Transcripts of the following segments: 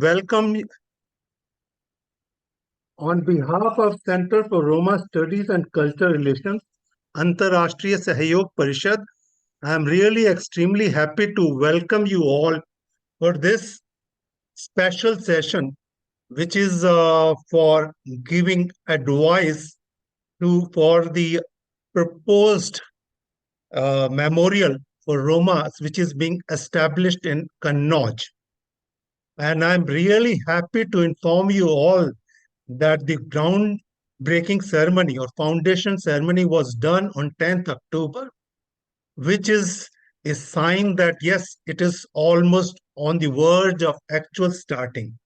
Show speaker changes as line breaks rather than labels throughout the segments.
welcome on behalf of Center for Roma Studies and Culture Relations, Antarashtriya Sahyog Parishad. I am really extremely happy to welcome you all for this special session, which is for giving advice for the proposed memorial for Romas, which is being established in Kannauj. And I'm really happy to inform you all that the groundbreaking ceremony or foundation ceremony was done on 10th October, which is a sign that yes, it is almost on the verge of actual starting.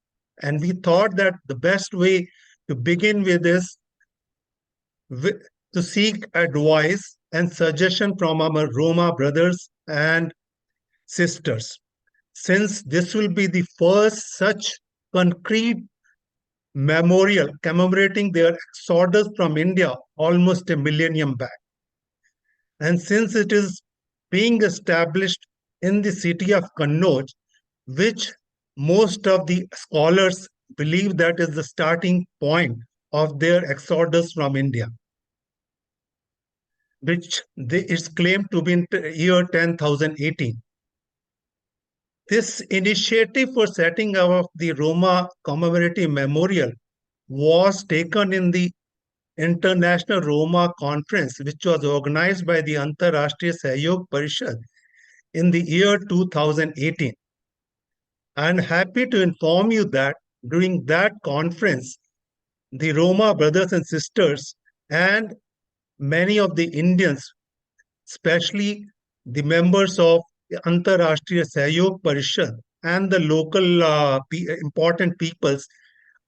And we thought that the best way to begin with is to seek advice and suggestion from our Roma brothers and sisters. Since this will be the first such concrete memorial commemorating their exodus from India almost a millennium back. And since it is being established in the city of Kannauj, which most of the scholars believe that is the starting point of their exodus from India, which is claimed to be in year 10,018. This initiative for setting up the Roma Commemorative Memorial was taken in the International Roma Conference, which was organized by the Antarashtriya Sahyog Parishad in the year 2018. I'm happy to inform you that during that conference, the Roma brothers and sisters and many of the Indians, especially the members of the Antarashtriya Sahyog Parishad and the local important peoples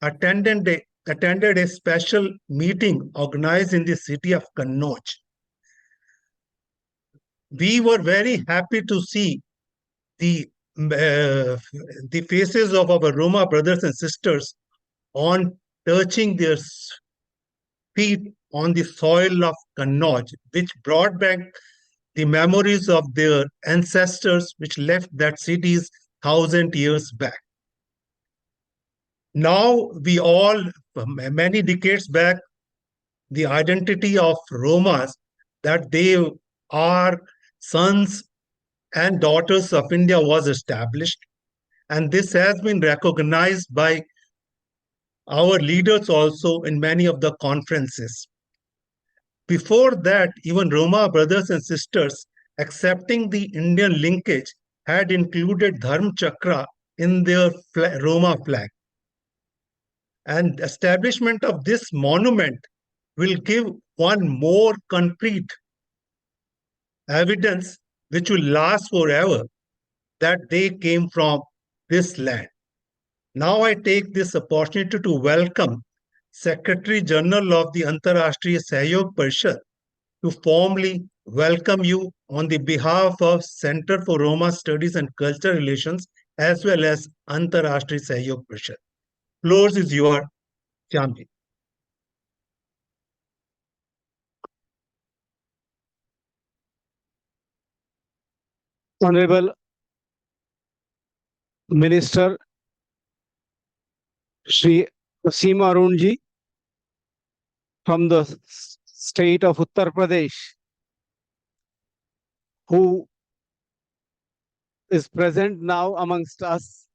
attended a special meeting organized in the city of Kannauj. We were very happy to see the the faces of our Roma brothers and sisters on touching their feet on the soil of Kannauj, which brought back the memories of their ancestors which left that cities 1,000 years back. Now we all, many decades back, the identity of Romas, that they are sons and daughters of India was established. And this has been recognized by our leaders also in many of the conferences. Before that, even Roma brothers and sisters accepting the Indian linkage had included Dharm Chakra in their Roma flag. And establishment of this monument will give one more concrete evidence which will last forever that they came from this land. Now I take this opportunity to welcome Secretary General of the Antarashtriya Sahyog Parishad to formally welcome you on the behalf of Center for Roma Studies and Culture Relations as well as Antarashtriya Sahyog Parishad. Floor is yours, Shyamji.
Honorable Minister Shri Asim Arunji from the state of Uttar Pradesh, who is present now amongst us,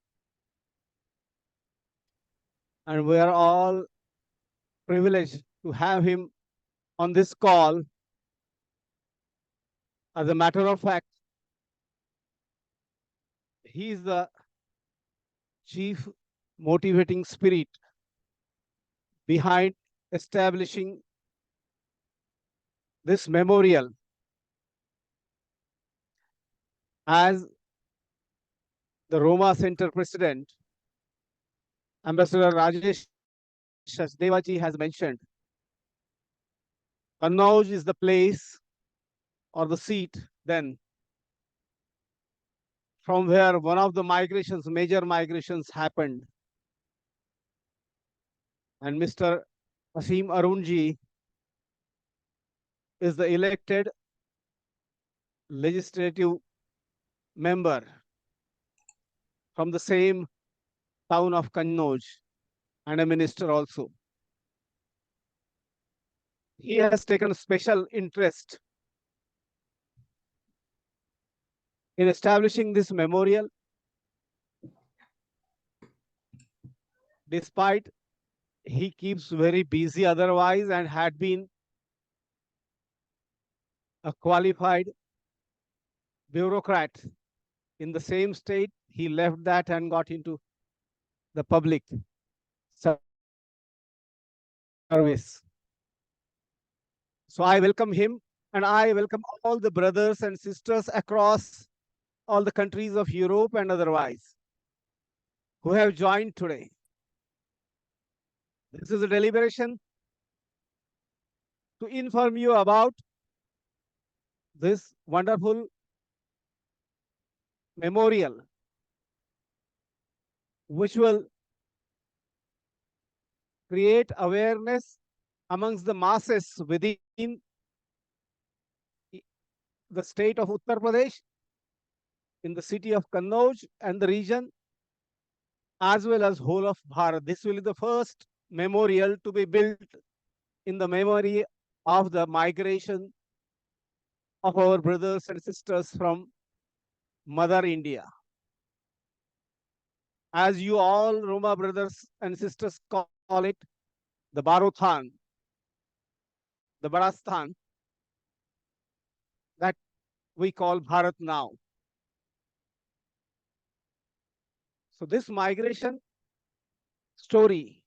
and we are all privileged to have him on this call. As a matter of fact, he is the chief motivating spirit behind establishing this memorial. As the Roma Center President, Ambassador Rajesh Devaji has mentioned, Kannauj is the place or the seat then from where one of the major migrations happened. And Mr. Asim Arunji is the elected legislative member from the same town of Kannauj and a minister also. He has taken special interest in establishing this memorial, despite he keeps very busy otherwise and had been a qualified bureaucrat in the same state. He left that and got into the public service. So I welcome him, and I welcome all the brothers and sisters across all the countries of Europe and otherwise who have joined today. This is a deliberation to inform you about this wonderful memorial, which will create awareness amongst the masses within the state of Uttar Pradesh, in the city of Kannauj and the region, as well as whole of Bharat. This will be the first memorial to be built in the memory of the migration of our brothers and sisters from Mother India. As you all Roma brothers and sisters call it, the Barothan, the Barasthan, that we call Bharat now. So this migration story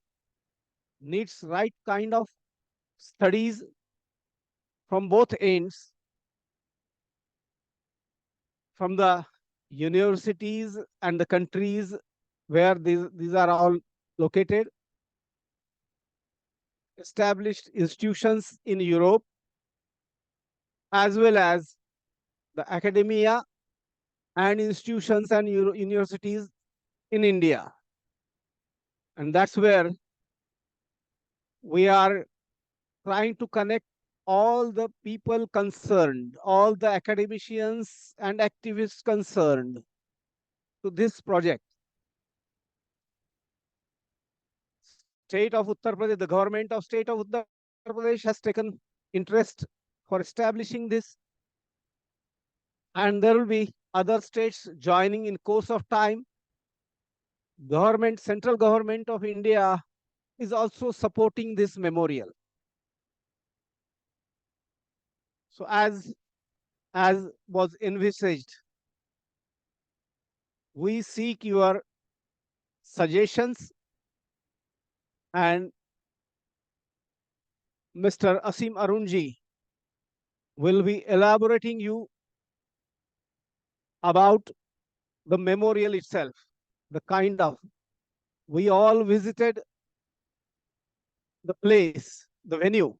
needs right kind of studies from both ends, from the universities and the countries where these are all located, established institutions in Europe, as well as the academia and institutions and universities in India. And that's where we are trying to connect all the people concerned, all the academicians and activists concerned to this project. State of Uttar Pradesh, the government of state of Uttar Pradesh has taken interest for establishing this, and there will be other states joining in course of time. Government, central government of India is also supporting this memorial. So as was envisaged, we seek your suggestions, and Mr. Asim Arunji will be elaborating you about the memorial itself, the kind of, we all visited the place, the venue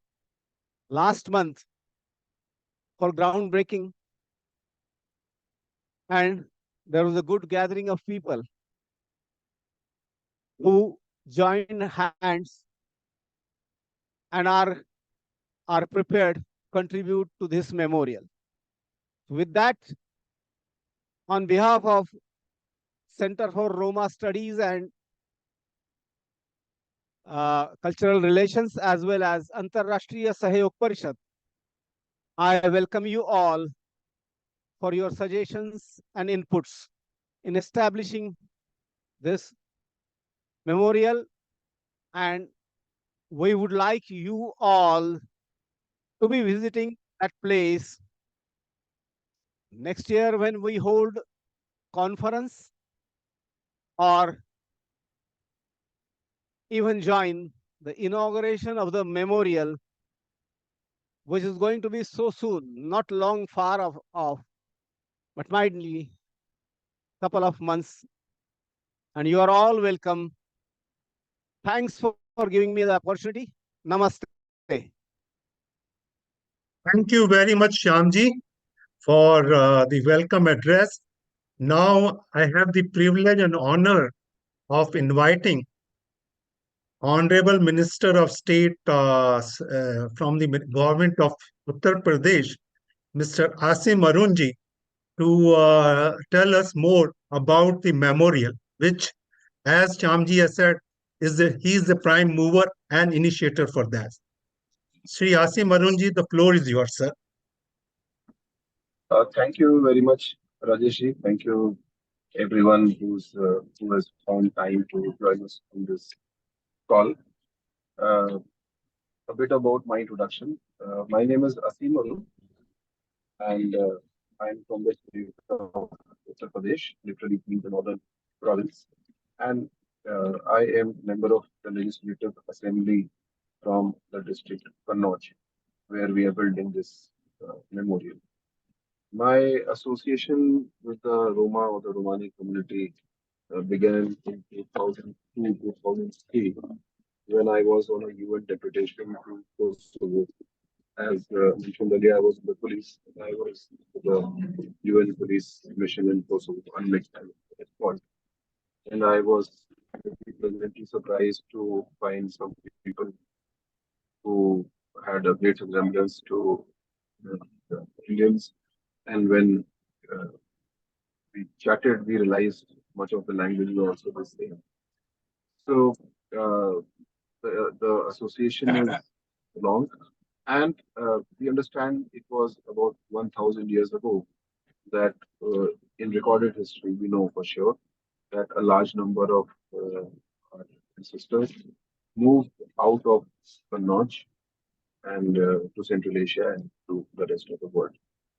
last month for groundbreaking, and there was a good gathering of people who joined hands and are prepared to contribute to this memorial. With that, on behalf of Center for Roma Studies and Cultural Relations, as well as Antarrashtriya Sahyog Parishad, I welcome you all for your suggestions and inputs in establishing this memorial, and we would like you all to be visiting that place next year when we hold conference, or even join the inauguration of the memorial, which is going to be so soon, not long far off, but might be a couple of months. And you are all welcome. Thanks for giving me the opportunity. Namaste.
Thank you very much, Shyamji, for the welcome address. Now I have the privilege and honor of inviting Honorable Minister of State from the government of Uttar Pradesh, Mr. Asim Arunji, to tell us more about the memorial, which as Chamji has said, he is the prime mover and initiator for that. Sri Asim Arunji, the floor is yours, sir.
Thank you very much, Rajesh. Thank you, everyone who has found time to join us on this call. Uh, a bit about my introduction. My name is Asim Arun, and I'm from the state of Uttar Pradesh, literally means the northern province. And I am member of the Legislative Assembly from the district Kannauj, where we are building this memorial. My association with the Roma or the Romani community began in 2002, 2003, when I was on a UN deputation to Kosovo. As mentioned earlier, I was in the police. I was the UN police mission in Kosovo, unmixed at that point. And I was pleasantly surprised to find some people who had a great resemblance to the Indians. And when uh, we chatted, we realized much of the language was also the same. So the association is long, and we understand it was about 1,000 years ago that in recorded history we know for sure that a large number of our ancestors moved out of Kannauj and to Central Asia and to the rest of the world.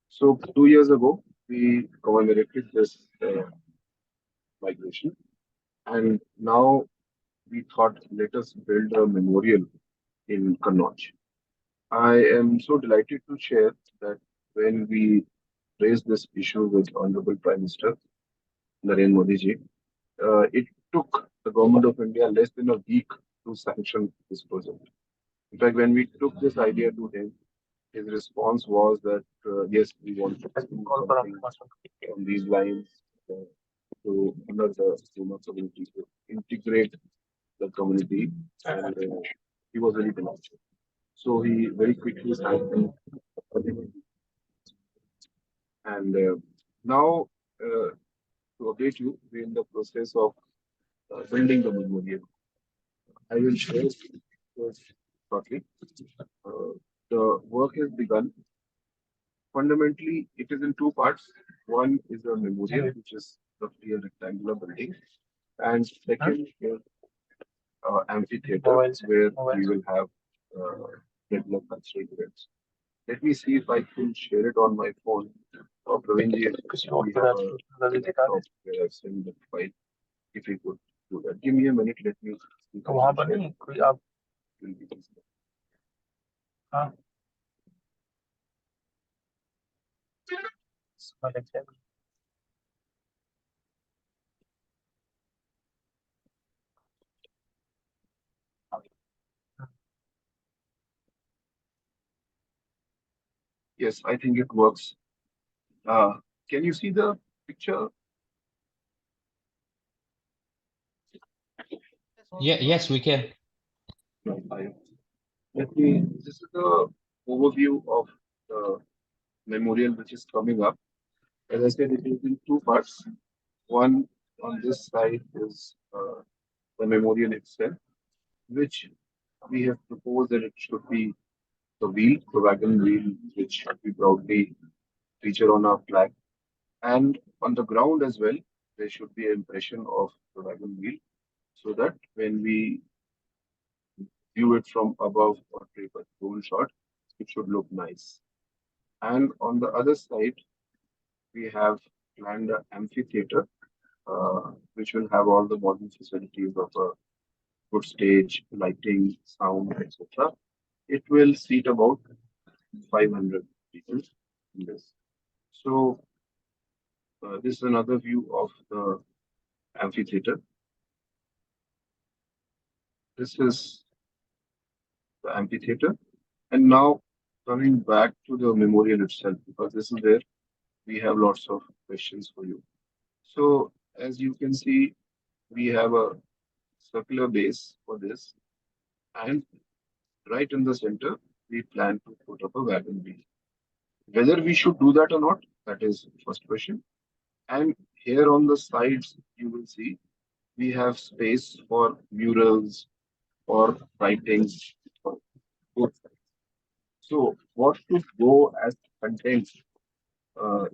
So 2 years ago, we commemorated this migration, and now we thought let us build a memorial in Kannauj. I am so delighted to share that when we raised this issue with Honorable Prime Minister Narendra Modi ji, it took the government of India less than a week to sanction this project. In fact, when we took this idea to him, his response was that yes, we want to do something on these lines to honor the Roma community, to integrate the community, and he was very delighted. So he very quickly signed the and now to update you, we're in the process of building the memorial. I will share this shortly. Uh, the work has begun. Fundamentally, it is in two parts. One is a memorial, which is roughly a rectangular building, and second is amphitheater, where we will have regular cultural events. Let me see if I can share it on my phone. Or Pravinji, we have a laptop where I've sent the file. If you could do that, give me a minute. Let me. See if I can share it. Will be easier. Yes, I think it works. Can you see the picture?
Yeah, yes, we can.
Let me. This is the overview of the memorial which is coming up. As I said, it is in two parts. One on this side is the memorial itself, which we have proposed that it should be the wheel, the wagon wheel, which we proudly feature on our flag. And on the ground as well, there should be an impression of the wagon wheel so that when we view it from above or take a drone shot, it should look nice. And on the other side, we have planned an amphitheater, which will have all the modern facilities of a good stage, lighting, sound, etc. It will seat about 500 people in this. So this is another view of the amphitheater. This is the amphitheater. And now coming back to the memorial itself, because this is where we have lots of questions for you. So as you can see, we have a circular base for this. And right in the center, we plan to put up a wagon wheel. Whether we should do that or not, that is the first question. And here on the sides, you will see we have space for murals or writings or both. So, what should go as content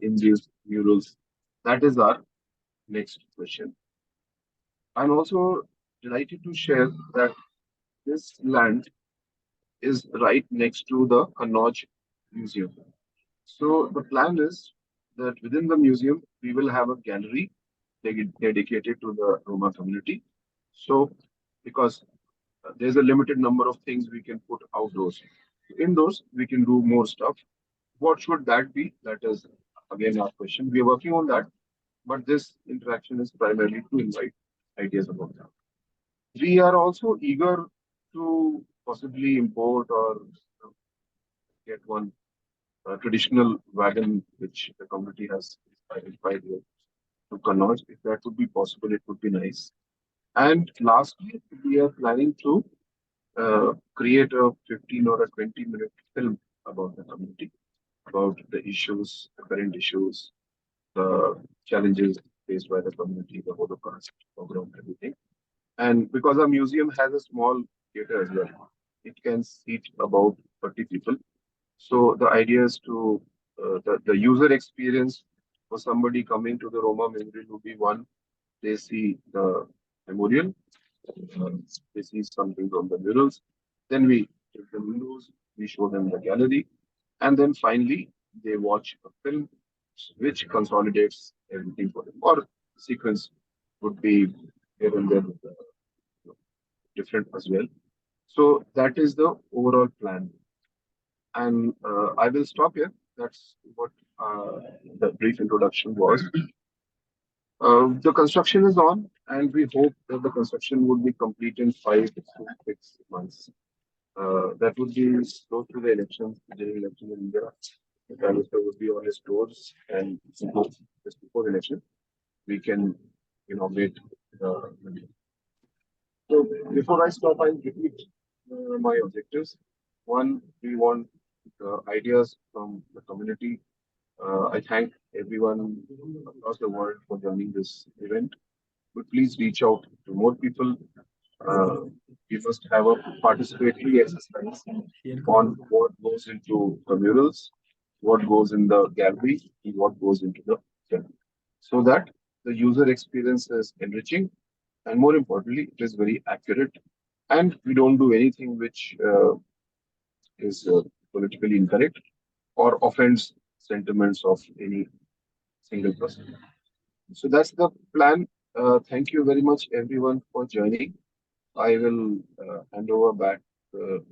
in these murals? That is our next question. I'm also delighted to share that this land is right next to the Kannauj Museum. So the plan is that within the museum, we will have a gallery dedicated to the Roma community. So because there's a limited number of things we can put outdoors. Indoors, we can do more stuff. What should that be? That is again our question. We are working on that, but this interaction is primarily to invite ideas about that. We are also eager to possibly import or get one traditional wagon which the community has identified here to Kannauj. If that would be possible, it would be nice. And lastly, we are planning to create a 15 or a 20-minute film about the community, about the issues, the current issues, the challenges faced by the community, the Holocaust, program, everything. And because our museum has a small theater as well, it can seat about 30 people. So the idea is to the user experience for somebody coming to the Roma Memorial would be one, they see the memorial, uh, they see something from the murals, then we take the windows, we show them the gallery, and then finally they watch a film which consolidates everything for them. Or sequence would be here and there different as well. So that is the overall plan. And I will stop here. That's what the brief introduction was. The construction is on, and we hope that the construction would be complete in 5 to 6 months. That would be close to the elections, the election in India. The Prime Minister would be on his tours, and just before the election, we can inaugurate the. So before I stop, I'll repeat my objectives. One, we want ideas from the community. I thank everyone across the world for joining this event. But please reach out to more people. Uh, we must have a participatory exercise on what goes into the murals, what goes in the gallery, and what goes into the film, so that the user experience is enriching and more importantly, it is very accurate. And we don't do anything which is politically incorrect or offends sentiments of any single person. So that's the plan. Thank you very much, everyone, for joining. I will hand over back the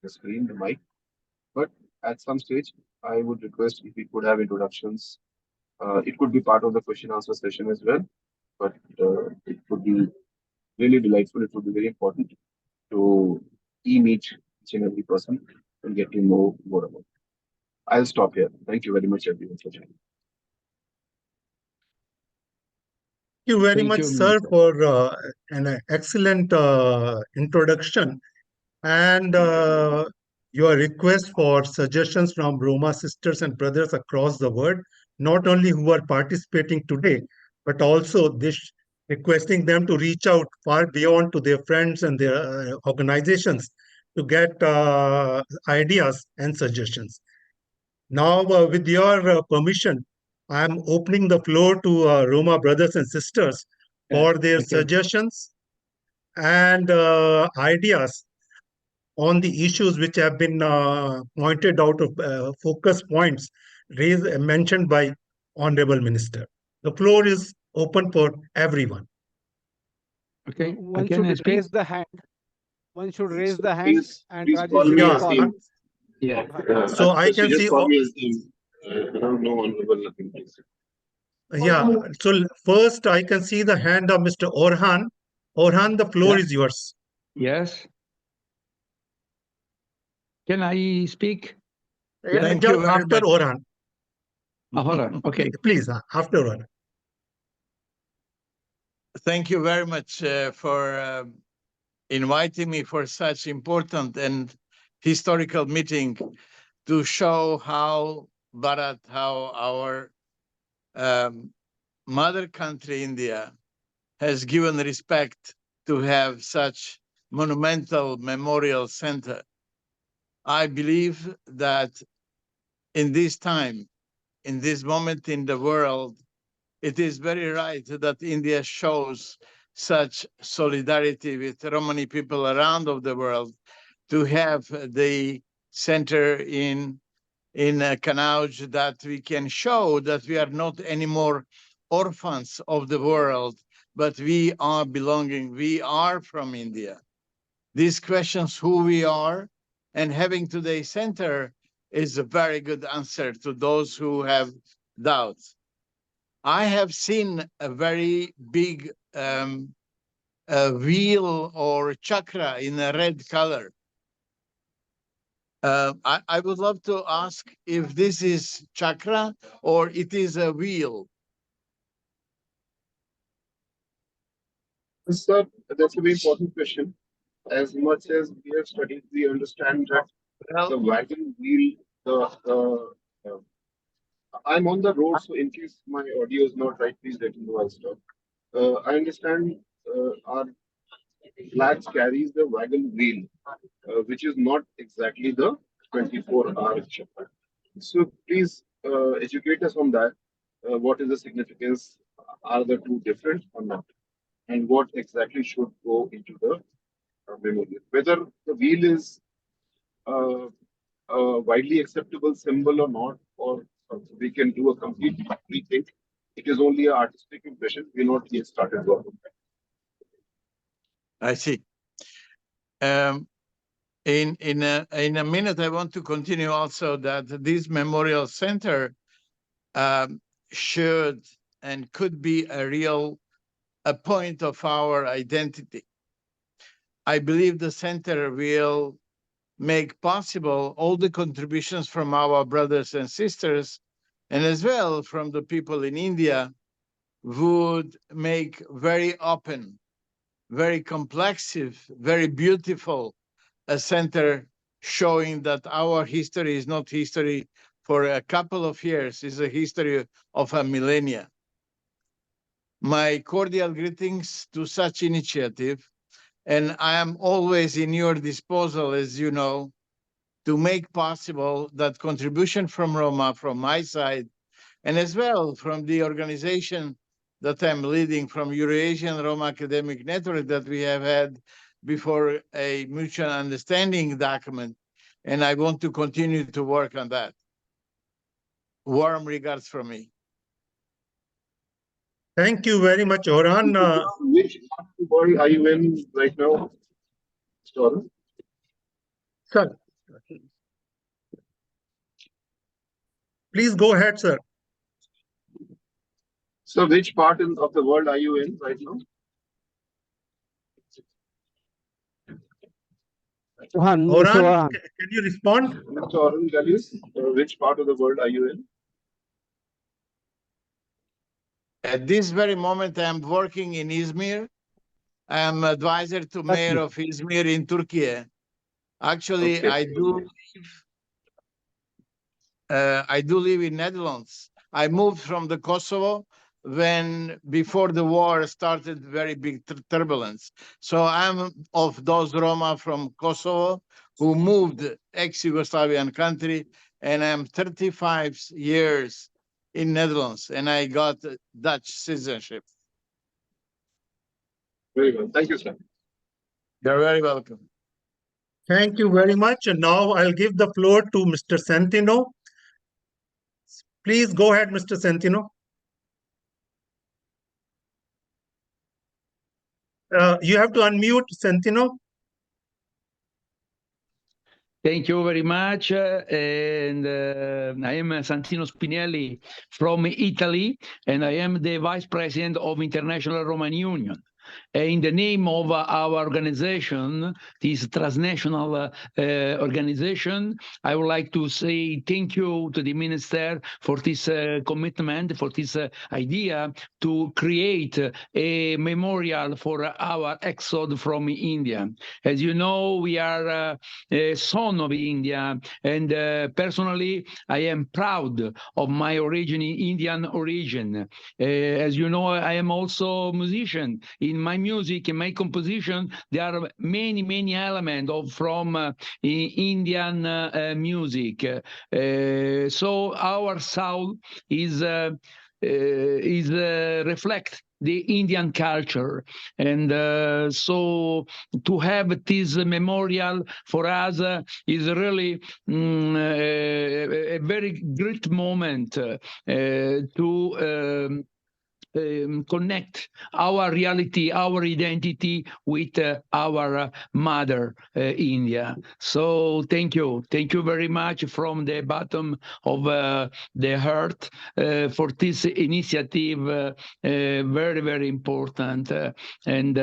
screen, the mic. But at some stage, I would request if we could have introductions. It could be part of the question answer session as well. But it would be really delightful. It would be very important to meet each and every person and get to know more about it. I'll stop here. Thank you very much, everyone, for joining.
Thank you very
Thank
much,
you,
sir,
Minister.
for an excellent introduction and your request for suggestions from Roma sisters and brothers across the world, not only who are participating today, but also this requesting them to reach out far beyond to their friends and their organizations to get ideas and suggestions. Now, with your permission, I'm opening the floor to Roma brothers and sisters for their
Okay.
suggestions and ideas on the issues which have been pointed out of focus points raised mentioned by Honorable Minister. The floor is open for everyone.
Okay.
One
Can I
should
speak?
raise the hand. One should raise the hand,
Please,
and
please call
Rajesh
me
will
Yeah,
as
call.
name.
Yeah.
so I can
Just
see.
call me as name. No honorable nothing, please.
Yeah, so first I can see the hand of Mr. Orhan. Orhan, the floor
Yeah.
is yours.
Yes. Can I speak?
Yeah,
Thank
just
you very
after
much.
Orhan.
Hold on. Okay.
Please, after Orhan.
Thank you very much for inviting me for such important and historical meeting to show how Bharat, how our mother country, India, has given respect to have such monumental memorial center. I believe that in this time, in this moment in the world, it is very right that India shows such solidarity with Romani people around of the world to have the center in Kannauj, that we can show that we are not anymore orphans of the world, but we are belonging, we are from India. These questions who we are, and having today's center is a very good answer to those who have doubts. I have seen a very big wheel or chakra in a red color. I would love to ask if this is chakra or it is a wheel.
Sir, that's a very important question. As much as we have studied, we understand that the wagon wheel, uh, I'm on the road, so in case my audio is not right, please let me know. I'll stop. I understand our flags carries the wagon wheel, which is not exactly the 24-hour chapter. So please educate us on that. What is the significance? Are the two different or not? And what exactly should go into the memorial? Whether the wheel is uh, a widely acceptable symbol or not, or we can do a complete rethink. It is only an artistic impression. We're not yet started work on that.
I see. In a minute, I want to continue also that this memorial center should and could be a point of our identity. I believe the center will make possible all the contributions from our brothers and sisters, and as well from the people in India, would make very open, very complex, very beautiful a center showing that our history is not history for a couple of years, it's a history of a millennia. My cordial greetings to such initiative, and I am always in your disposal, as you know, to make possible that contribution from Roma, from my side, and as well from the organization that I'm leading, from Eurasian Roma Academic Network, that we have had before a mutual understanding document, and I want to continue to work on that. Warm regards from me.
Thank you very much, Oran.
Which part of the world are you in right now, Oran?
Sir, please go ahead, sir.
So which part of the world are you in right now?
Mr.
Oran, can you respond?
Mr. Oran Galius, which part of the world are you in?
At this very moment, I'm working in Izmir. I'm advisor to mayor of Izmir in Turkey. Actually,
Okay.
I do live in Netherlands. I moved from the Kosovo when before the war started very big turbulence. So I'm of those Roma from Kosovo who moved ex-Yugoslavian country, and I'm 35 years in Netherlands, and I got Dutch citizenship.
Very well. Thank you, sir.
You're very welcome.
Thank you very much. And now I'll give the floor to Mr. Santino. Please go ahead, Mr. Santino. You have to unmute, Santino.
Thank you very much. And I am Santino Spinelli from Italy, and I am the Vice President of International Roman Union. In the name of our organization, this transnational organization, I would like to say thank you to the minister for this commitment, for this idea to create a memorial for our exodus from India. As you know, we are a son of India, and personally, I am proud of my origin, Indian origin. As you know, I am also a musician. In my music, in my composition, there are many elements from Indian music. So our soul is reflect the Indian culture, and so to have this memorial for us is really a very great moment to connect our reality, our identity with our mother, India. So thank you very much from the bottom of the heart for this initiative, very important. And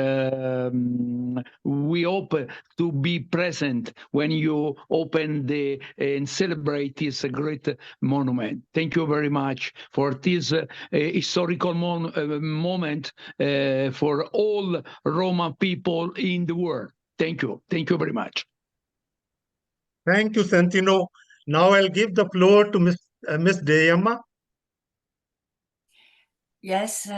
we hope to be present when you open and celebrate this great monument. Thank you very much for this historical moment for all Roma people in the world. Thank you very much.
Thank you, Santino. Now I'll give the floor to Miss Deyama.
Yes,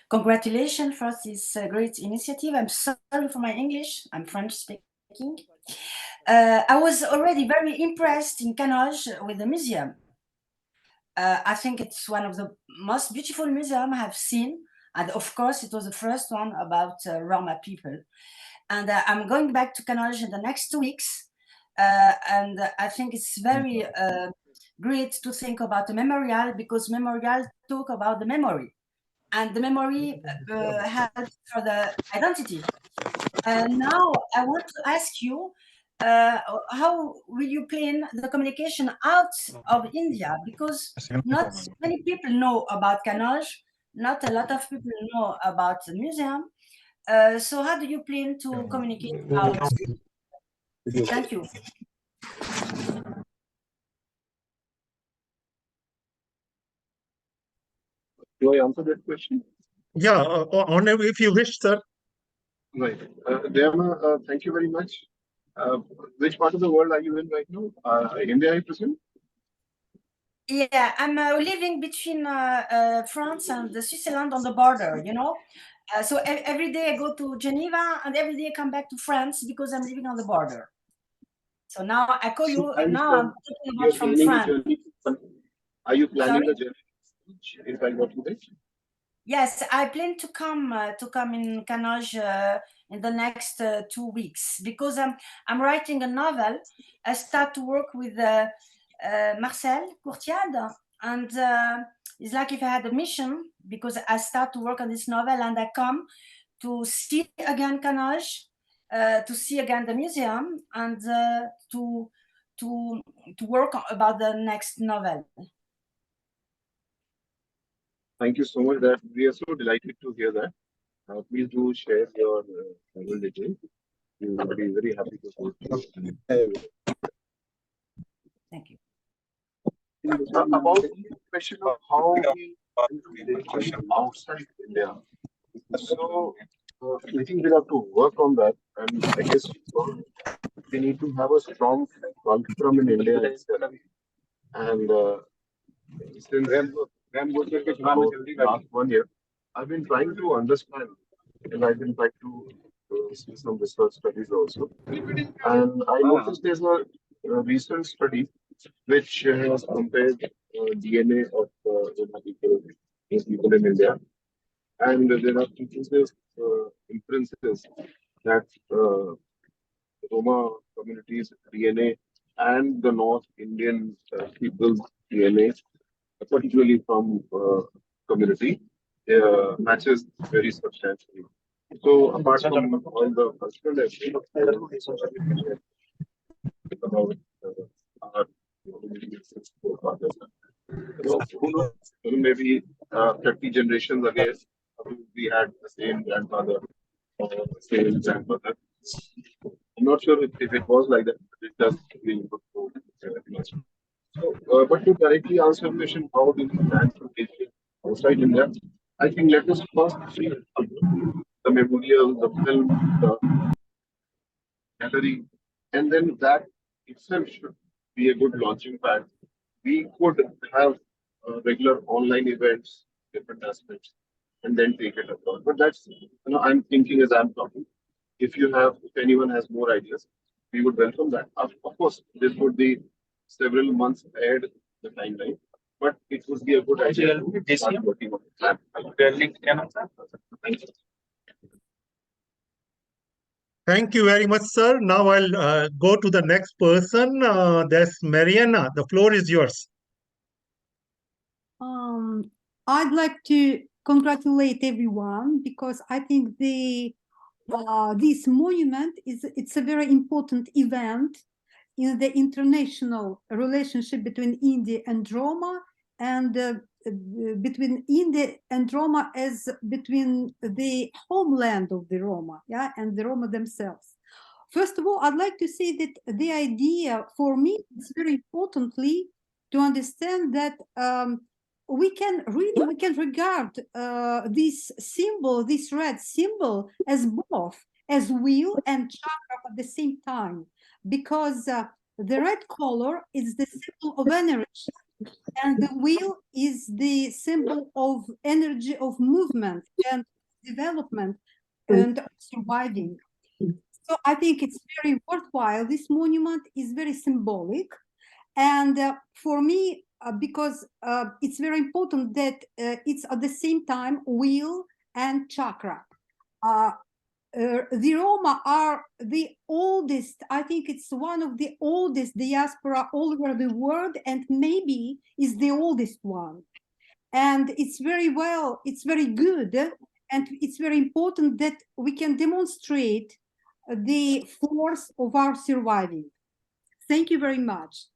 congratulations for this great initiative. I'm sorry for my English. I'm French speaking. I was already very impressed in Kannauj with the museum. I think it's one of the most beautiful museums I have seen. And of course, it was the first one about Roma people. And I'm going back to Kannauj in the next 2 weeks. And I think it's very great to think about a memorial, because memorial talk about the memory. And the memory helps for the identity. Now I want to ask you, how will you plan the communication out of India? Because not many people know about Kannauj, not a lot of people know about the museum. So how do you plan to communicate out? Thank you.
Do I answer that question?
Yeah, if you wish, sir.
Right. Diana, thank you very much. Which part of the world are you in right now? India, I presume?
Yeah, I'm living between France and Switzerland on the border, you know. So every day I go to Geneva, and every day I come back to France because I'm living on the border. So now I call you, now I'm talking about from France.
Are you planning
Sorry?
a journey if I got you right?
Yes, I plan to come in Kannauj in the next 2 weeks, because I'm writing a novel. I start to work with Marcel Courtiade, and it's like if I had a mission, because I start to work on this novel and I come to see again Kannauj, to see again the museum, and to work about the next novel.
Thank you so much. That we are so delighted to hear that. Please do share your travel details. We will be very happy to host you.
Thank you.
About the question of how we relation outside India. So I think we'll have to work on that, and I guess we need to have a strong fulcrum in India itself. And since last 1 year, I've been trying to understand, and I've been trying to see some research studies also. And I noticed there's a recent study which has compared DNA of Roma people in India. And there are instances, inferences that Roma communities' DNA and the North Indian people's DNA, particularly from community, matches very substantially. So apart from all the cultural aspects about our forefathers, who knows, maybe 30 generations again, we'll we had the same grandfather or the same grandmother. I'm not sure if it was like that, but it does really good to imagine. So, but to directly answer your question, how do we plan for taking outside India? I think let us first see the memorial, the film, the gallery, and then that itself should be a good launching pad. We could have regular online events, different aspects, and then take it abroad. But that's, I'm thinking as I'm talking. If anyone has more ideas, we would welcome that. Of course, this would be several months ahead the timeline, but it would be a good idea to start working on the plan. Thank you.
Thank you very much, sir. Now I'll go to the next person. That's Mariana. The floor is yours.
I'd like to congratulate everyone because I think this monument it's a very important event in the international relationship between India and Roma, and between India and Roma as between the homeland of the Roma, yeah, and the Roma themselves. First of all, I'd like to say that the idea for me is very importantly to understand that we can regard this symbol, this red symbol, as both as wheel and chakra at the same time, because the red color is the symbol of energy, and the wheel is the symbol of energy of movement and development and surviving. So I think it's very worthwhile. This monument is very symbolic, and for me, because it's very important that it's at the same time wheel and chakra. The Roma are the oldest, I think it's one of the oldest diaspora all over the world, and maybe is the oldest one. And it's very good, and it's very important that we can demonstrate the force of our surviving. Thank you very much.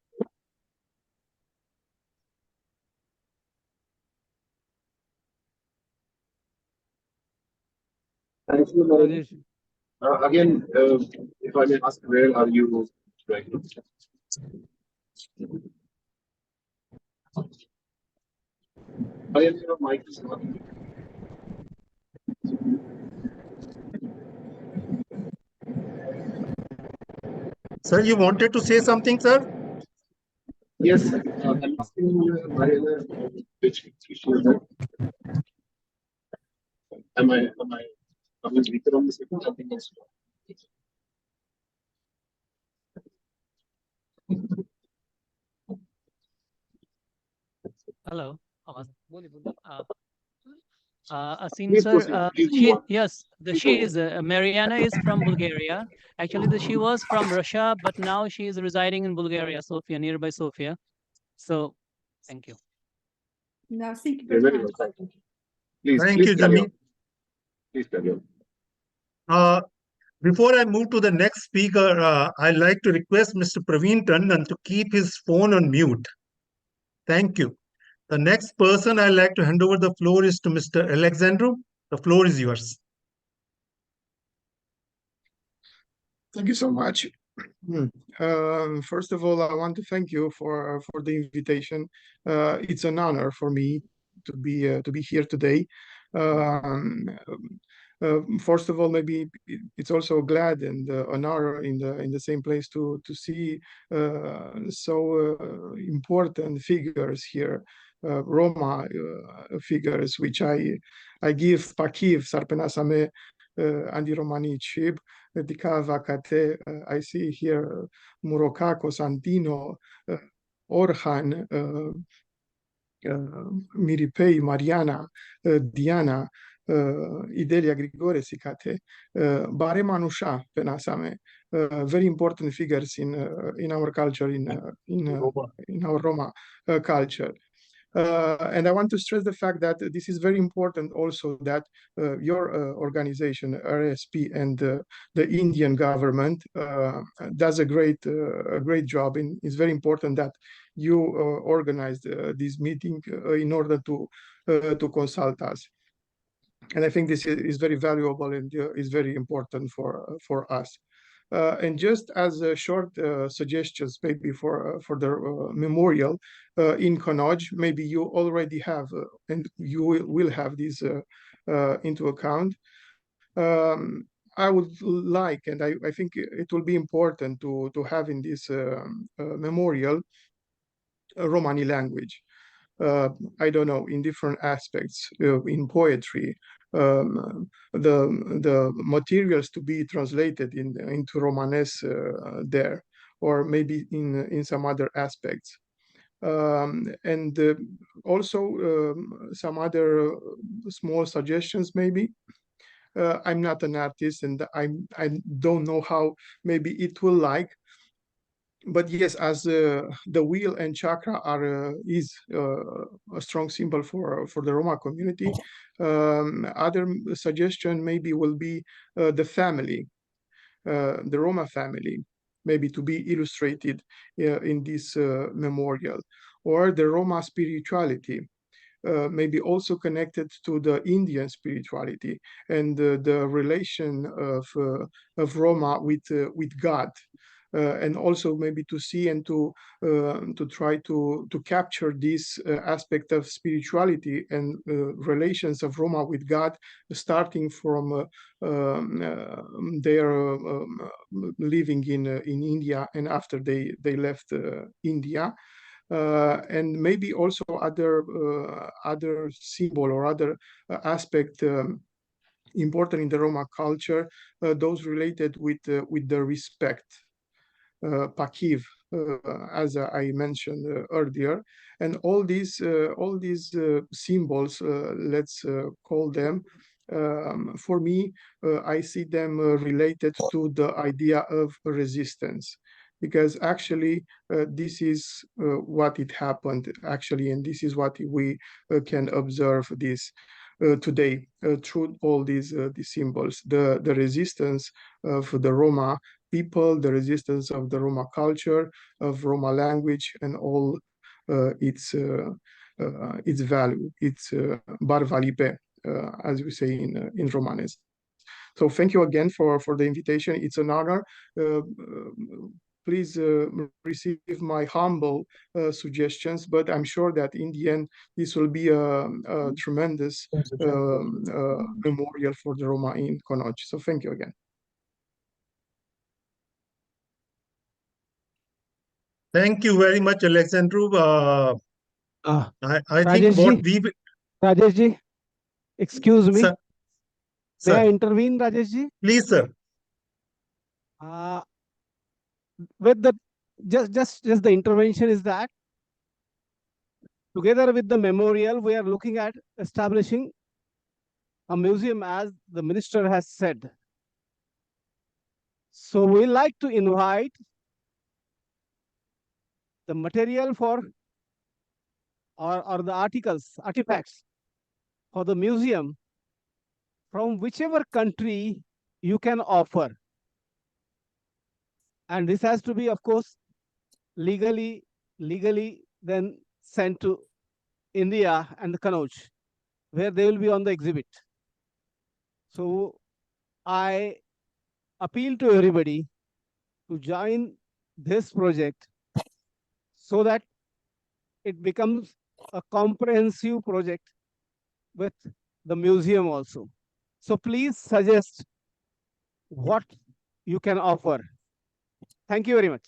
Thank you, Mariana. Again, if I may ask, where are you right now? Mariana, your mic is on.
Sir, you wanted to say something, sir?
Yes, I'm asking Mariana which issue is that. Am I weaker on the second? I think it's
Hello. Asin
Please
sir,
proceed. Please go on.
yes, she is Mariana is from Bulgaria. Actually, she was from Russia, but now she is residing in Bulgaria, Sofia, nearby Sofia. So, thank you.
No, thank you
You're
very
very
much.
well. Thank you. Please,
Thank
please
you,
carry
Jamil.
on. Please carry on.
Before I move to the next speaker, I'd like to request Mr. Praveen Tandon to keep his phone on mute. Thank you. The next person I'd like to hand over the floor is to Mr. Alexandru. The floor is yours.
Thank you so much. First of all, I want to thank you for the invitation. It's an honor for me to be here today. First of all, maybe it's also glad and an honor in the same place to see so important figures here, Roma figures, which I give pakiv sarpenasame Andy Romani Chib, Dikava Kate. I see here Murokako, Santino, Orhan, Miripei, Mariana, Diana, Idelia Grigore Sikate, Bare Manusha Penasame, very important figures in our culture, in our Roma culture. And I want to stress the fact that this is very important also that your organization, RSP, and the Indian government does a great job. And it's very important that you organized this meeting in order to consult us. And I think this is very valuable and is very important for us. And just as a short suggestions, maybe for the memorial in Kannauj, maybe you already have, and you will have this into account. I would like, and I think it will be important to have in this memorial a Romani language. I don't know, in different aspects, in poetry, the materials to be translated into Romanes there, or maybe in some other aspects. And also some other small suggestions maybe. I'm not an artist, and I don't know how maybe it will like, but yes, as the wheel and chakra are is a strong symbol for the Roma community. Other suggestion maybe will be the family, the Roma family, maybe to be illustrated in this memorial, or the Roma spirituality. Maybe also connected to the Indian spirituality and the relation of Roma with God. And also maybe to see and to try to capture this aspect of spirituality and relations of Roma with God, starting from their living in India and after they left India. And maybe also other symbol or other aspect important in the Roma culture, those related with the respect, pakiv, as I mentioned earlier, and all these symbols, let's call them. For me, I see them related to the idea of resistance, because actually this is what it happened actually, and this is what we can observe this today through all these symbols, the resistance of the Roma people, the resistance of the Roma culture, of Roma language, and all its value, its barvalipe, as we say in Romanes. So thank you again for the invitation. It's an honor. Please receive my humble suggestions, but I'm sure that in the end, this will be a tremendous memorial for the Roma in Kannauj. So thank you again.
Thank you very much, Alexandru. I think what we...
Rajesh ji, excuse me.
Sir,
May I
sir,
intervene, Rajesh ji?
please, sir.
With the just the intervention is that together with the memorial, we are looking at establishing a museum, as the minister has said. So we like to invite the material for or the artifacts for the museum from whichever country you can offer. And this has to be, of course, legally then sent to India and the Kannauj, where they will be on the exhibit. So I appeal to everybody to join this project so that it becomes a comprehensive project with the museum also. So please suggest what you can offer. Thank you very much.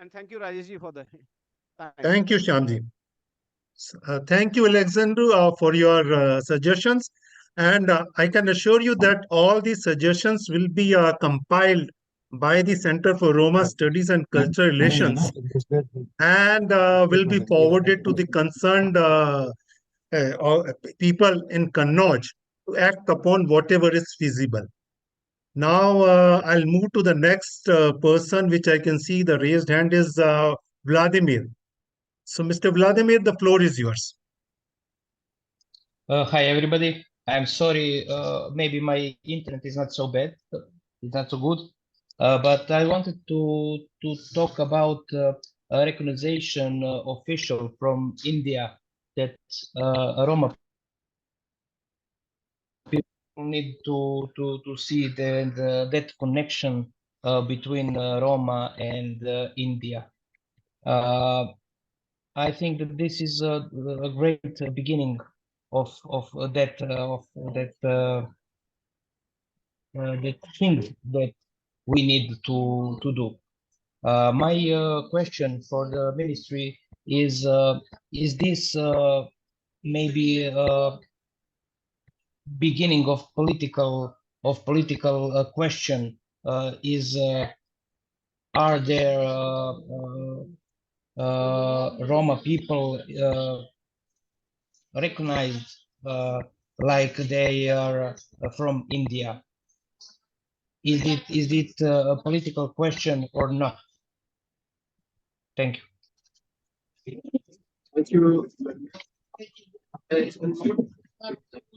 And thank you, Rajesh ji, for the time.
Thank you, Shyamji. Thank you, Alexandru, for your suggestions. And I can assure you that all these suggestions will be compiled by the Center for Roma Studies and Cultural Relations and will be forwarded to the concerned people in Kannauj to act upon whatever is feasible. Now I'll move to the next person, which I can see the raised hand is Vladimir. So, Mr. Vladimir, the floor is yours.
Hi everybody. I'm sorry, maybe my internet is not so bad, it's not so good. But I wanted to talk about a recognition official from India that Roma need to see that connection between Roma and India. I think that this is a great beginning of that thing that we need to do. My question for the ministry is this maybe beginning of political question? Is are there Roma people recognized like they are from India? Is it a political question or not? Thank you.
Thank you.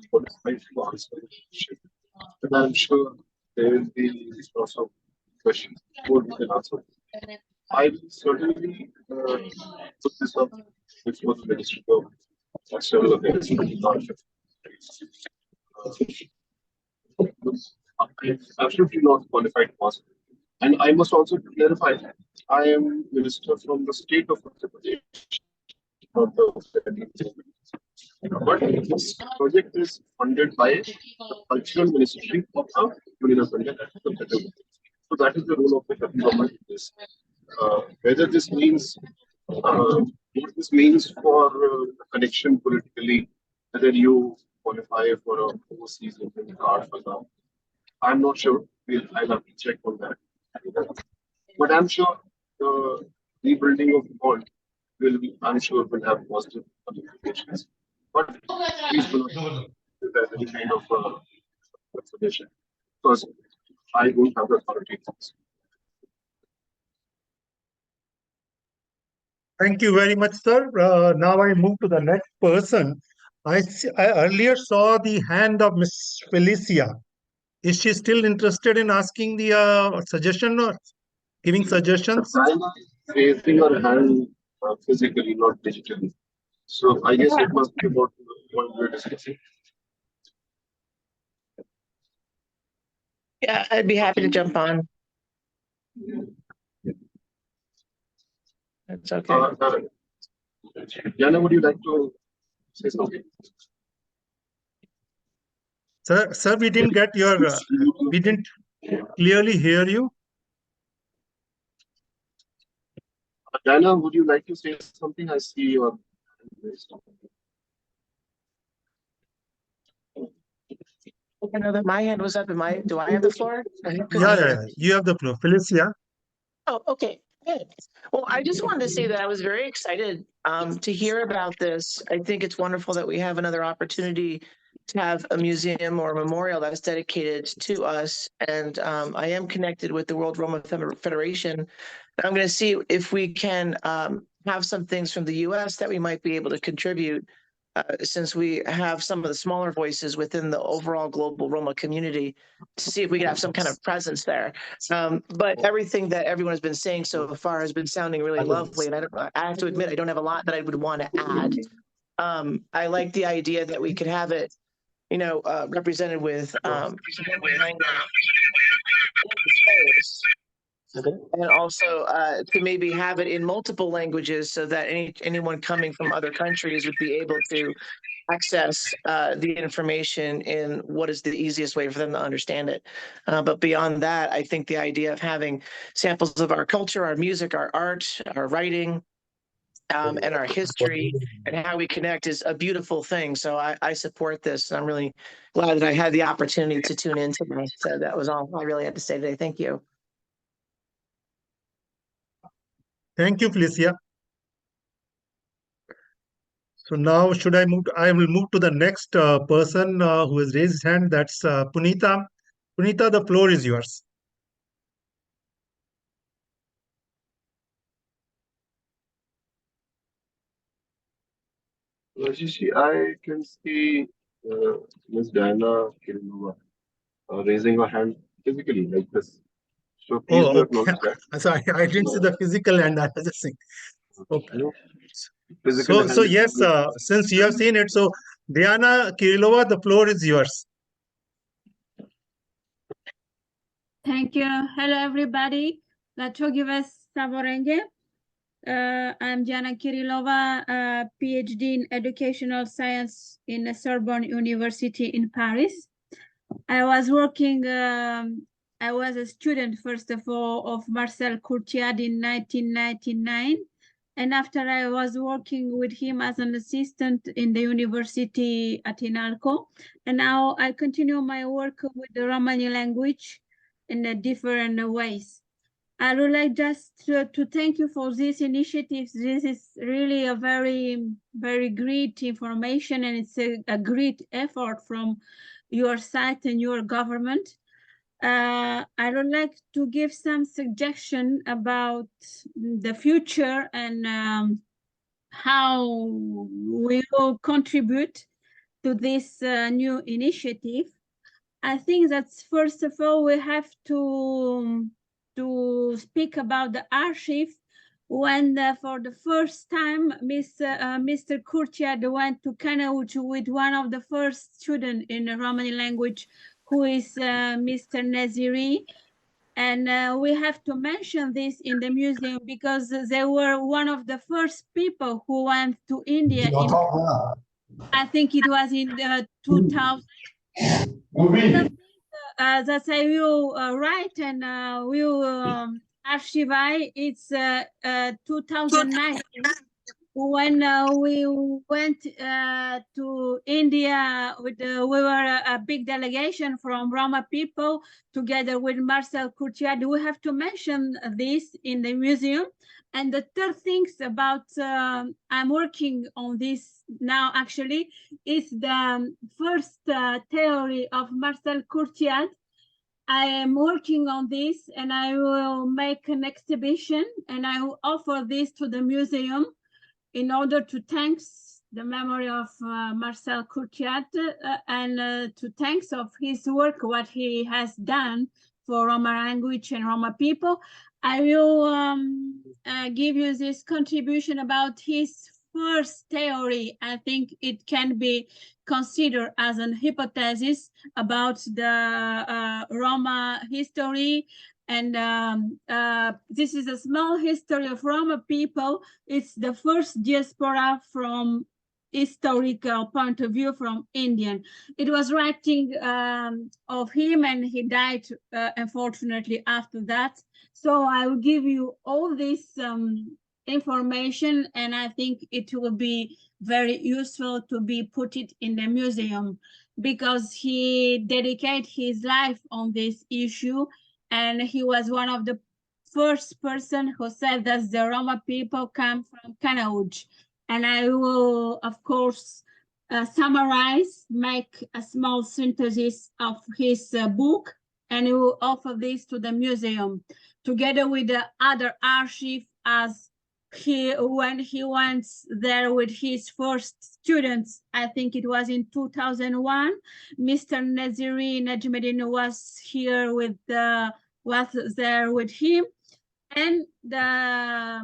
For this beautiful answer. And I'm sure there will be lots of questions more we can answer. I will certainly put this up before the Ministry of External Affairs. I'm absolutely not qualified to answer. And I must also clarify that I am minister from the state of Uttar Pradesh, not the federal government. But this project is funded by the cultural ministry of the Union of India. That is the federal government. So that is the role of the federal government in this. Whether this means what this means for connection politically, whether you qualify for a overseas Indian card for now, I'm not sure. I'll have to check on that. But I'm sure the rebuilding of the bond I'm sure, will have positive implications. But please do not give that any kind of information because I don't have the authority.
Thank you very much, sir. Now I move to the next person. I earlier saw the hand of Miss Felicia. Is she still interested in asking the suggestion or giving suggestions?
Diana is raising her hand physically, not digitally. So I guess it must be about what we're discussing.
Yeah, I'd be happy to jump on. That's okay.
Diana, would you like to say something?
Sir, we didn't get your, we didn't clearly hear you.
Diana, would you like to say something? I see your hand raised.
I know that my hand was up. Do I have the floor?
Yeah. You have the floor. Felicia.
Oh, okay. Good. Well, I just wanted to say that I was very excited to hear about this. I think it's wonderful that we have another opportunity to have a museum or a memorial that's dedicated to us. And I am connected with the World Roma Federation. I'm going to see if we can have some things from the U.S. that we might be able to contribute since we have some of the smaller voices within the overall global Roma community, to see if we can have some kind of presence there. But everything that everyone has been saying so far has been sounding really lovely. And I have to admit, I don't have a lot that I would want to add. I like the idea that we could have it, represented with and also to maybe have it in multiple languages so that anyone coming from other countries would be able to access the information in what is the easiest way for them to understand it. But beyond that, I think the idea of having samples of our culture, our music, our art, our writing, and our history and how we connect is a beautiful thing. So I support this. And I'm really glad that I had the opportunity to tune in today. So that was all I really had to say today. Thank you.
Thank you, Felicia. So now should I move? I will move to the next person who has raised his hand. That's Punita. Punita, the floor is yours.
Rajesh, I can see Ms. Diana Kirinova raising her hand physically like this. So please do acknowledge that.
Sorry, I didn't see the physical hand. I was just saying. Okay.
Physical
Yes, since you have seen it, so Diana Kirilova, the floor is yours.
Thank you. Hello, everybody. Lachogives Savorenge. I'm Diana Kirilova, PhD in Educational Science in the Sorbonne University in Paris. I was working, I was a student, first of all, of Marcel Courtiade in 1999. And after I was working with him as an assistant in the university at INALCO. And now I continue my work with the Romani language in different ways. I would like just to thank you for this initiative. This is really a very, very great information, and it's a great effort from your side and your government. I would like to give some suggestion about the future and how we will contribute to this new initiative. I think that first of all, we have to speak about the archive. When for the first time, Mr. Courtiade went to Kannauj with one of the first students in the Romani language, who is Mr. Naziri. And we have to mention this in the museum because they were one of the first people who went to India. I think it was in 2000. That I will write and will archive. It's 2009 when we went to India with we were a big delegation from Roma people together with Marcel Courtiade. We have to mention this in the museum. And the third thing about I'm working on this now actually is the first theory of Marcel Courtiade. I am working on this and I will make an exhibition and I will offer this to the museum in order to thank the memory of Marcel Courtiade and to thanks of his work, what he has done for Roma language and Roma people. I will give you this contribution about his first theory. I think it can be considered as an hypothesis about the Roma history. And this is a small history of Roma people. It's the first diaspora from historical point of view from Indian. It was writing of him and he died unfortunately after that. So I will give you all this information and I think it will be very useful to be put it in the museum because he dedicated his life on this issue. And he was one of the first person who said that the Roma people come from Kannauj. And I will, of course, summarize, make a small synthesis of his book, and I will offer this to the museum, together with the other archive as when he went there with his first students. I think it was in 2001. Mr. Naziri Najmuddin was here with was there with him, and the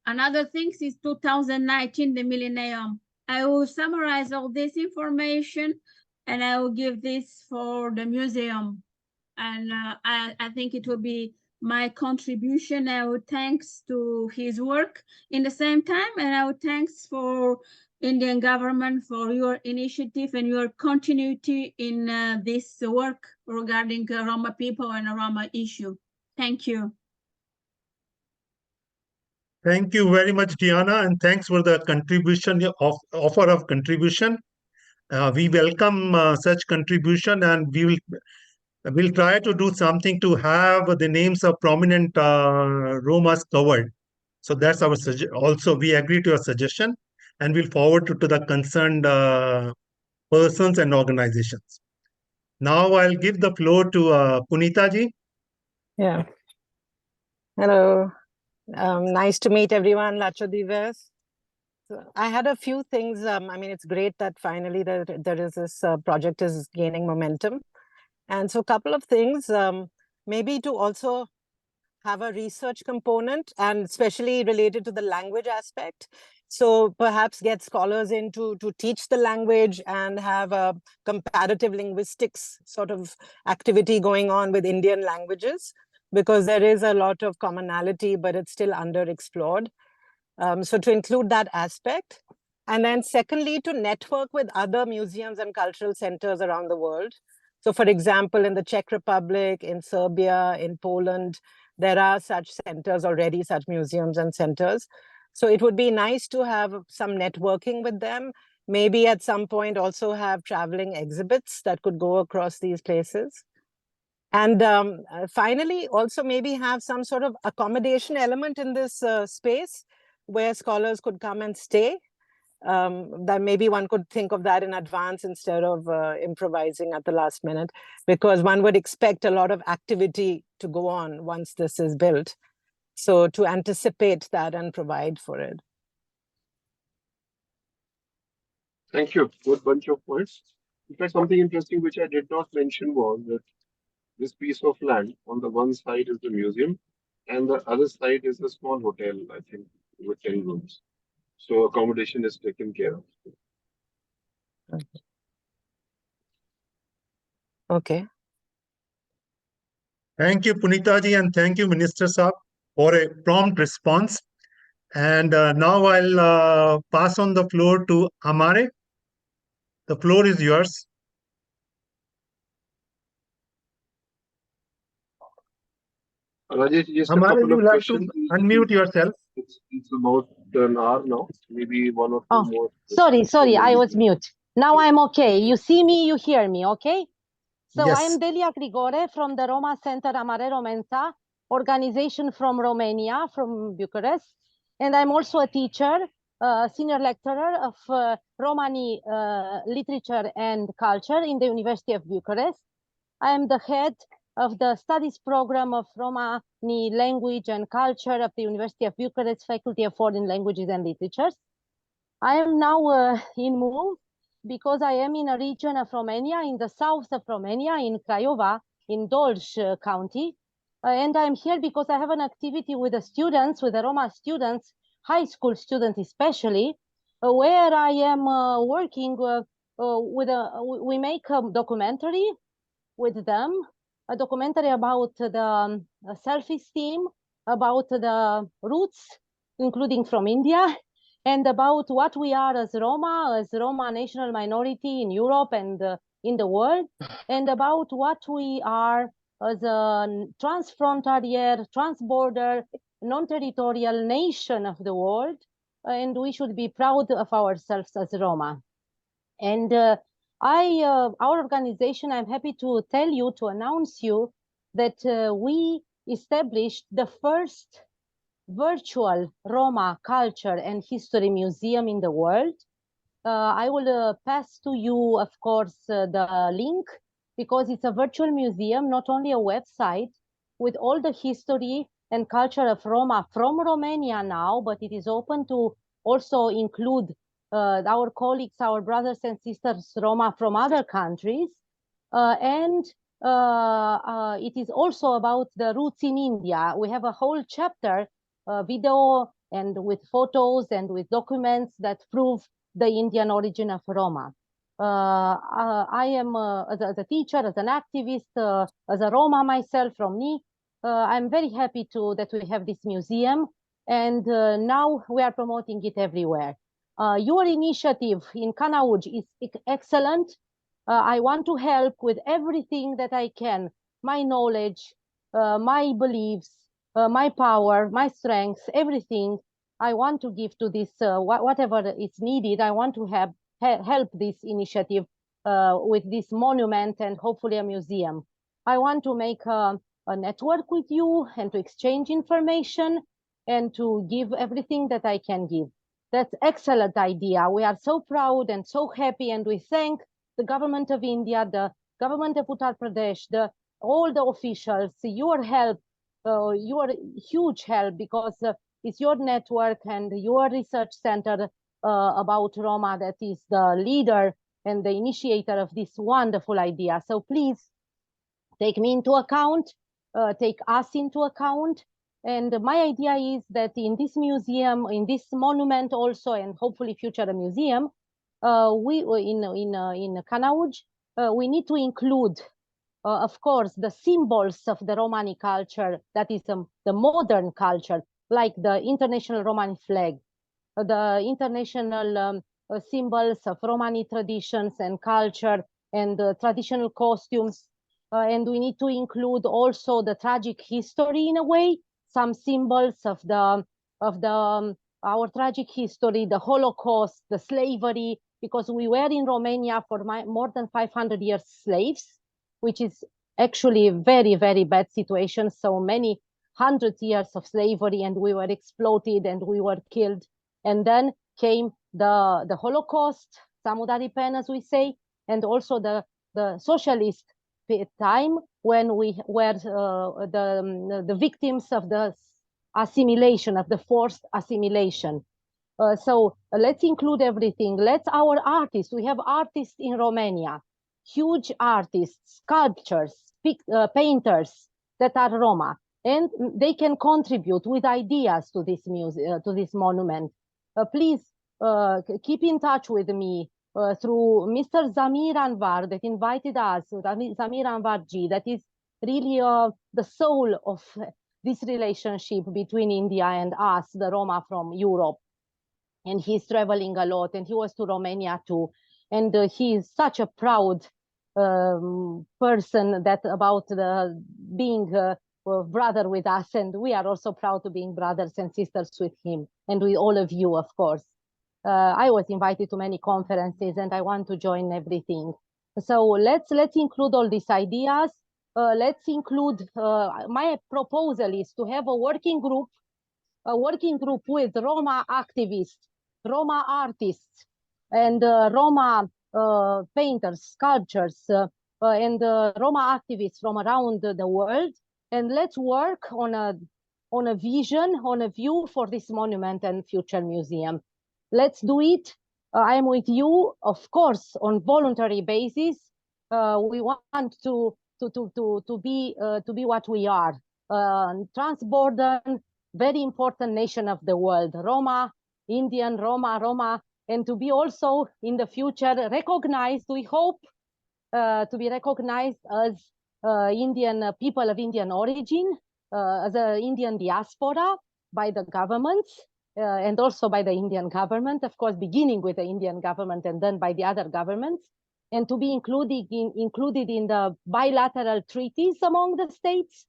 another thing is 2019, the millennium. I will summarize all this information, and I will give this for the museum, and I think it will be my contribution. I would thanks to his work in the same time, and I would thanks for Indian government for your initiative and your continuity in this work regarding Roma people and Roma issue. Thank you.
Thank you very much, Diana, and thanks for the contribution of offer of contribution. We welcome such contribution, and we'll try to do something to have the names of prominent Romas covered. So that's our also we agree to your suggestion, and we'll forward to the concerned persons and organizations. Now I'll give the floor to Punita ji.
Yeah. Hello. Nice to meet everyone, Lachogives. So I had a few things. I mean, it's great that finally there is this project is gaining momentum. And so a couple of things, maybe to also have a research component, and especially related to the language aspect. So perhaps get scholars in to teach the language and have a comparative linguistics sort of activity going on with Indian languages, because there is a lot of commonality, but it's still underexplored. So to include that aspect. And then secondly, to network with other museums and cultural centers around the world. So for example, in the Czech Republic, in Serbia, in Poland, there are such centers already, such museums and centers. So it would be nice to have some networking with them. Maybe at some point also have traveling exhibits that could go across these places. And finally, also maybe have some sort of accommodation element in this space where scholars could come and stay. That maybe one could think of that in advance instead of improvising at the last minute, because one would expect a lot of activity to go on once this is built. So to anticipate that and provide for it.
Thank you. Good bunch of points. In fact, something interesting which I did not mention was that this piece of land, on the one side is the museum, and the other side is a small hotel, I think, with 10 rooms. So accommodation is taken care of.
Okay.
Thank you, Punita ji, and thank you, Minister Saab, for a prompt response. And now I'll pass on the floor to Amare. The floor is yours.
Rajesh, just a
Amare,
couple
you
of
will have to
questions.
unmute yourself.
It's about an hour now. Maybe one or two more.
Sorry, I was mute. Now I'm okay. You see me, you hear me, okay? So
Yes.
I'm Delia Grigore from the Roma Center Amare Romența, organization from Romania, from Bucharest. And I'm also a teacher, senior lecturer of Romani literature and culture in the University of Bucharest. I am the head of the studies program of Romani language and culture of the University of Bucharest Faculty of Foreign Languages and Literatures. I am now in move because I am in a region of Romania, in the south of Romania, in Craiova, in Dolj County. And I'm here because I have an activity with the students, with the Roma students, high school students especially, where I am working we make a documentary with them, a documentary about the self-esteem, about the roots, including from India, and about what we are as Roma national minority in Europe and in the world, and about what we are as a transfrontalier, transborder, non-territorial nation of the world, and we should be proud of ourselves as Roma. And our organization, I'm happy to tell you, to announce you that we established the first virtual Roma culture and history museum in the world. I will pass to you, of course, the link, because it's a virtual museum, not only a website with all the history and culture of Roma from Romania now, but it is open to also include our colleagues, our brothers and sisters Roma from other countries. And it is also about the roots in India. We have a whole chapter, video and with photos and with documents that prove the Indian origin of Roma. I am, as a teacher, as an activist, as a Roma myself from NI, I'm very happy that we have this museum, and now we are promoting it everywhere. Your initiative in Kannauj is excellent. I want to help with everything that I can, my knowledge, my beliefs, my power, my strengths, everything I want to give to this, whatever is needed. I want to help this initiative with this monument and hopefully a museum. I want to make a network with you and to exchange information and to give everything that I can give. That's excellent idea. We are so proud and so happy, and we thank the government of India, the government of Uttar Pradesh, all the officials, your help, your huge help, because it's your network and your research center about Roma that is the leader and the initiator of this wonderful idea. So please take me into account, take us into account, And my idea is that in this museum, in this monument also, and hopefully future museum, we in Kannauj, we need to include, of course, the symbols of the Romani culture, that is the modern culture, like the international Romani flag, the international symbols of Romani traditions and culture, and traditional costumes. And we need to include also the tragic history in a way, some symbols of our tragic history, the Holocaust, the slavery, because we were in Romania for more than 500 years slaves, which is actually a very, very bad situation. So many hundred years of slavery, and we were exploited and we were killed. And then came the Holocaust, Samudaripen, as we say, and also the socialist time when we were the victims of the assimilation, of the forced assimilation. So let's include everything. Let's our artists, we have artists in Romania, huge artists, sculptors, painters that are Roma, and they can contribute with ideas to this museum, to this monument. Please keep in touch with me through Mr. Zamir Anvar that invited us, Zamir Anvarji, that is really the soul of this relationship between India and us, the Roma from Europe. And he's traveling a lot, and he was to Romania too. And he is such a proud person that about being brother with us, and we are also proud to being brothers and sisters with him and with all of you, of course. I was invited to many conferences and I want to join everything. So let's include all these ideas. Let's include, my proposal is to have a working group with Roma activists, Roma artists, and Roma painters, sculptors, and Roma activists from around the world. And let's work on a vision, on a view for this monument and future museum. Let's do it. I am with you, of course, on voluntary basis. We want to be what we are, transborder, very important nation of the world, Roma, Indian, Roma, and to be also in the future recognized, we hope, to be recognized as Indian people of Indian origin, as an Indian diaspora by the government, and also by the Indian government, of course, beginning with the Indian government and then by the other governments, and to be included in the bilateral treaties among the states.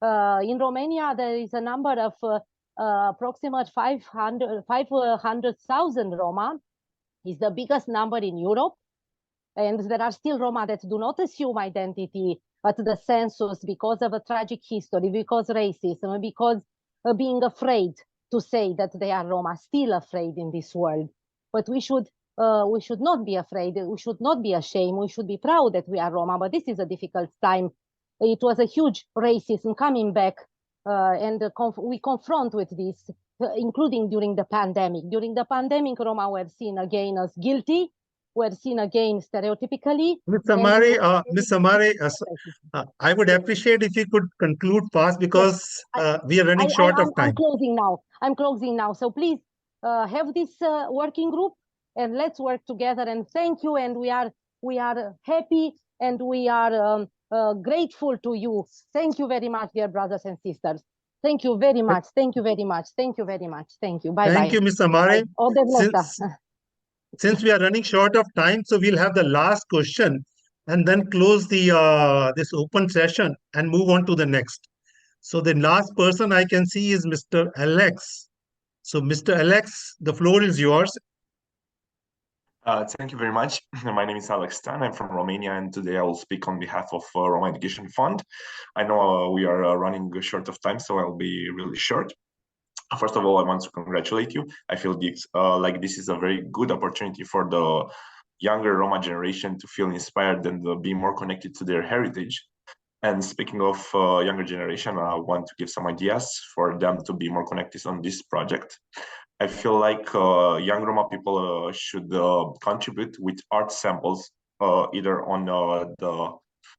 In Romania, there is a number of approximate 500,000 Roma. It's the biggest number in Europe. And there are still Roma that do not assume identity at the census because of a tragic history, because racism, because being afraid to say that they are Roma, still afraid in this world. But we should not be afraid. We should not be ashamed. We should be proud that we are Roma. But this is a difficult time. It was a huge racism coming back, and we confront with this, including during the pandemic. During the pandemic, Roma were seen again as guilty, were seen again stereotypically.
Ms. Samare, I would appreciate if you could conclude fast because we are running short of time.
I'm closing now. So please have this working group and let's work together. And thank you. And we are happy and we are grateful to you. Thank you very much, dear brothers and sisters. Thank you very much. Thank you very much. Thank you very much. Thank you. Bye-bye.
Thank you, Ms. Samare. Since we are running short of time, so we'll have the last question and then close the this open session and move on to the next. So the last person I can see is Mr. Alex. So Mr. Alex, the floor is yours.
Thank you very much. My name is Alex Stan. I'm from Romania, and today I will speak on behalf of Roma Education Fund. I know we are running short of time, so I'll be really short. First of all, I want to congratulate you. I feel like this is a very good opportunity for the younger Roma generation to feel inspired and be more connected to their heritage. And speaking of younger generation, I want to give some ideas for them to be more connected on this project. I feel like young Roma people should contribute with art samples, either on the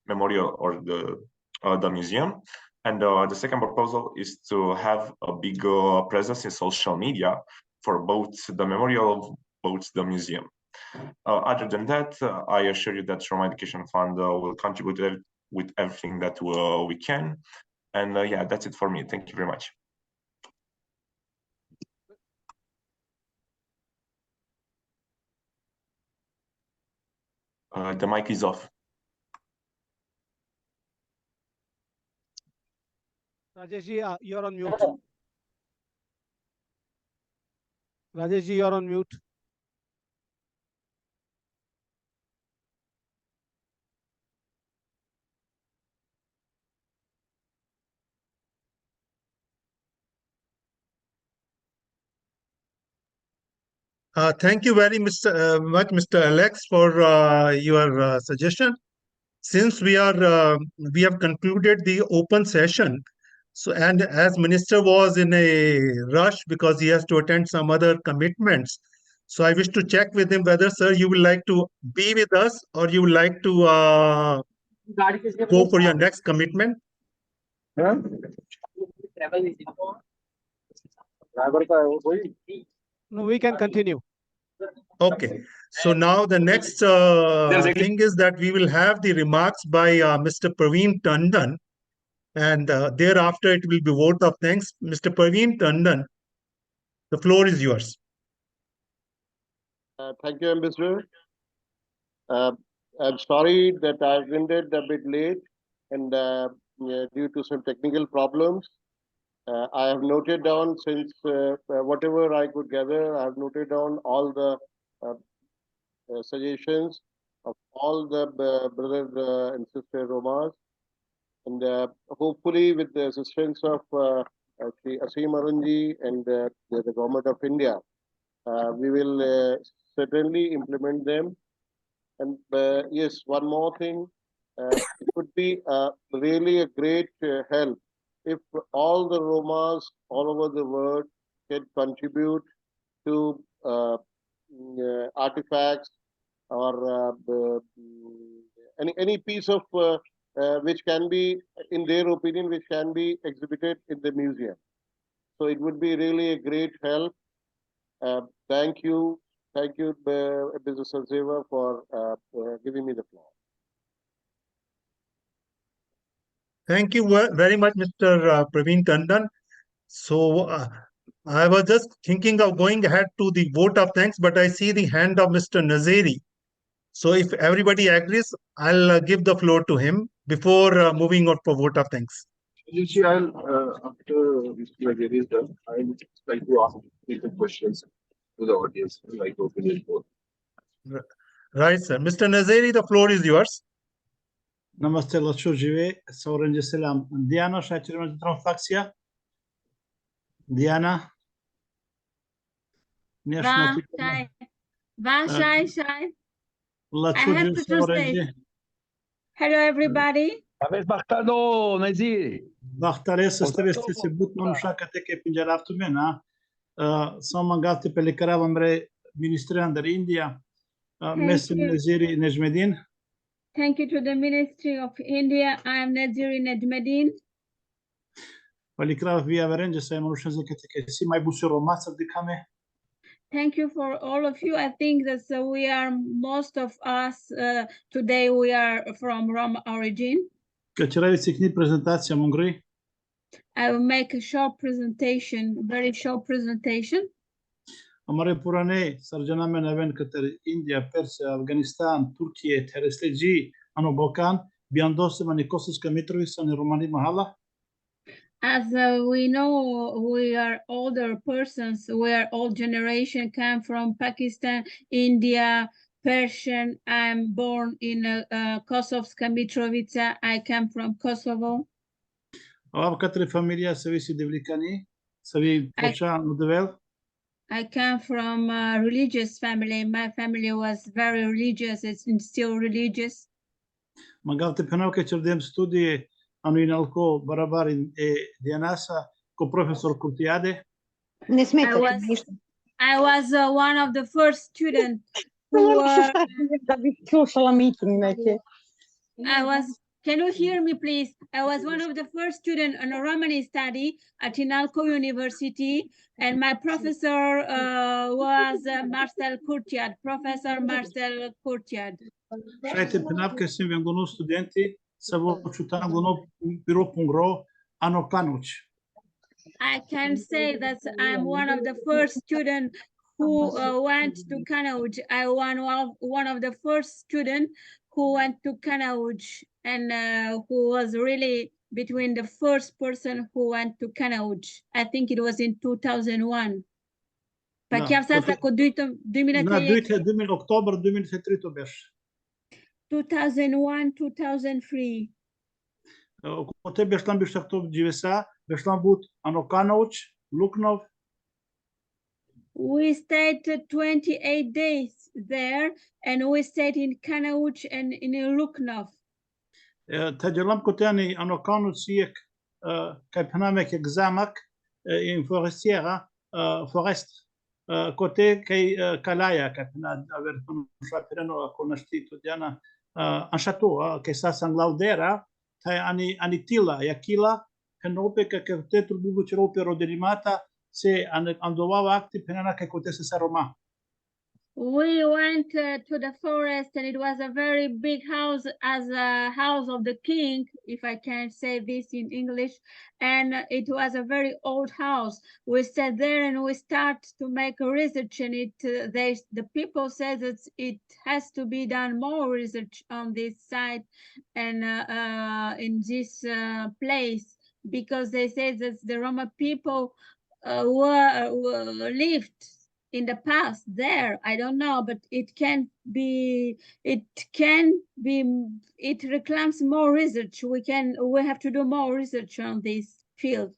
memorial or the museum. And the second proposal is to have a big presence in social media for both the memorial, both the museum. Other than that, I assure you that Roma Education Fund will contribute with everything that we can. And yeah, that's it for me. Thank you very much. The mic is off.
Rajeshji, you're on mute. Rajeshji, you're on mute.
Thank you very much, Mr. Alex, for your suggestion. Since we have concluded the open session, so and as Minister was in a rush because he has to attend some other commitments, so I wish to check with him whether, sir, you would like to be with us or you would like to go for your next commitment.
No, we can continue.
Okay, so now the next thing is that we will have the remarks by Mr. Praveen Tandon, and thereafter it will be vote of thanks. Mr. Praveen Tandon, the floor is yours.
Thank you, Ambassador. I'm sorry that I ended a bit late and due to some technical problems. I have noted down since whatever I could gather, I have noted down all the suggestions of all the brothers and sister Romas. And hopefully with the assistance of Shri Asim Arunji and the Government of India, we will certainly implement them. And yes, one more thing, it would be really a great help if all the Romas all over the world can contribute to artifacts or any piece of which can be, in their opinion, which can be exhibited in the museum. So it would be really a great help. Thank you, Business Seva, for giving me the floor.
Thank you very much, Mr. Praveen Tandon. So I was just thinking of going ahead to the vote of thanks, but I see the hand of Mr. Nazeri. So if everybody agrees, I'll give the floor to him before moving on for vote of thanks.
After Mr. Nazeri is done, I would like to ask some questions to the audience, like opinion poll.
Right, sir. Mr. Nazeri, the floor is yours.
Namaste, Lacho Jive, Sauranji Selam. Diana, Shachir Transfaxia. Diana.
Shai. I have to translate. Hello, everybody.
Aveți Bahtado, Naziri.
Bahtare să stăvește se but nu șa că te că pinjara aftu mena. Sau mangate pe le care avem ministrul under India. Mr. Naziri Nejmedin.
Thank you to the Ministry of India. I am Naziri Nejmedin.
Palicrav via verenge să emoșeze că te si mai busi romasă de came.
Thank you for all of you. I think that we are, most of us today, we are from Roma origin. I will make a short presentation, very short presentation.
Amare purane sarjana men aven către India, Persia, Afganistan, Turcie, Tereslegi, Ano Balkan, biandose manicoses camitrois în România mahala.
As we know, we are older persons, we are old generation, come from Pakistan, India, Persian. I'm born in Kosovska Mitrovica. I come from Kosovo.
Am către familia Savisi de Vlicani, Savi Pocha Nudevel.
I come from a religious family. My family was very religious. It's still religious.
Magavte penau că cerdem studii anuin alco barabarin e Dianasa co professor Curtiade.
I was one of the first students who I was Can you hear me, please? I was one of the first students on a Romani study at Inalco University, and my professor was Marcel Curtiad, Professor Marcel Curtiad.
Шајте пенавке сим венгуну студенти, са во чутангуно пиро пунгро, ано Kannauj.
I can say that I'm one of the first students who went to Kannauj. I was one of the first students who went to Kannauj, and who was really between the first person who went to Kannauj. I think it was in 2001.
Да, на 2000 октомвр 2003 беше.
2001, 2003.
Коте бешлам бештахтов дживеса, бешлам бут ано Kannauj, Luknov.
We stayed 28 days there, and we stayed in Kannauj and in Luknov.
Tađelam kotani ano Kannauj sijek kaj pnamek egzamak in forestiera forest kote kaj kalaya kaj pna aver šapirano konastito diana an chateau kaj sa sanglaudera taj ani tila yakila kanope kaj te trubugo čerope rodelimata se andovava akti penana kaj kote se sa Roma.
We went to the forest, and it was a very big house, as a house of the king, if I can say this in English, and it was a very old house. We sat there and we start to make a research, and the people said that it has to be done more research on this site and in this place, because they said that the Roma people lived in the past there. I don't know, but it reclaims more research. We have to do more research on this field.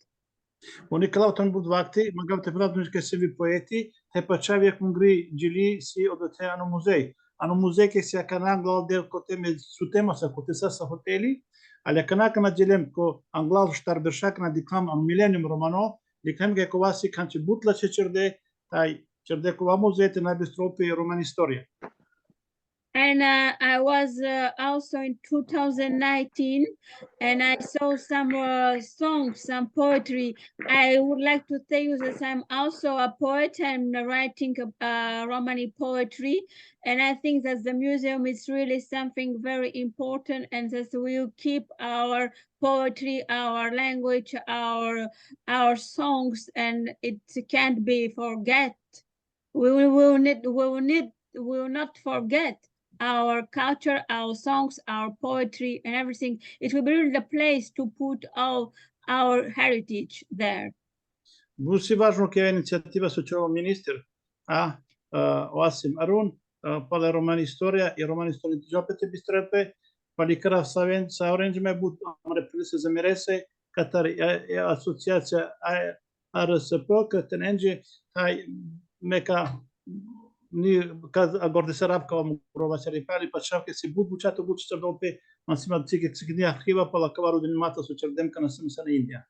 Oni kalautan budvakti, magam te pravduniš ke se vi poeti, te pačavjek mungri džili si odote ano muzej. Ano muzej ke se akana anglal del kote me sutema sa kote sa hoteli, ali akana kana djelem ko anglal štar beršak na diklam an milenium romano, diklam ke kovasi kanči butla čečerde, taj čerdekova muzej te najbistropi roman historia.
And I was also in 2019, and I saw some songs, some poetry. I would like to tell you that I'm also a poet. I'm writing Romani poetry, and I think that the museum is really something very important, and that we will keep our poetry, our language, our songs, and it can't be forget. We will not forget our culture, our songs, our poetry, and everything. It will be really the place to put all our heritage there.
Busi važno ke inicijativa sočevo minister, oasim Arun, pala roman historia i roman historia tijopete bistrepe, pali krav saven sa oranžme but amre prilise zamirese, katar asocijacija RSP, katen enđe, taj meka ni kad agorde se rabka vam rova se ripali pa čavke se bud bučato bučato dope masima cike cikni arhiva pa la kavaru din mata su čerdemka na samsa India.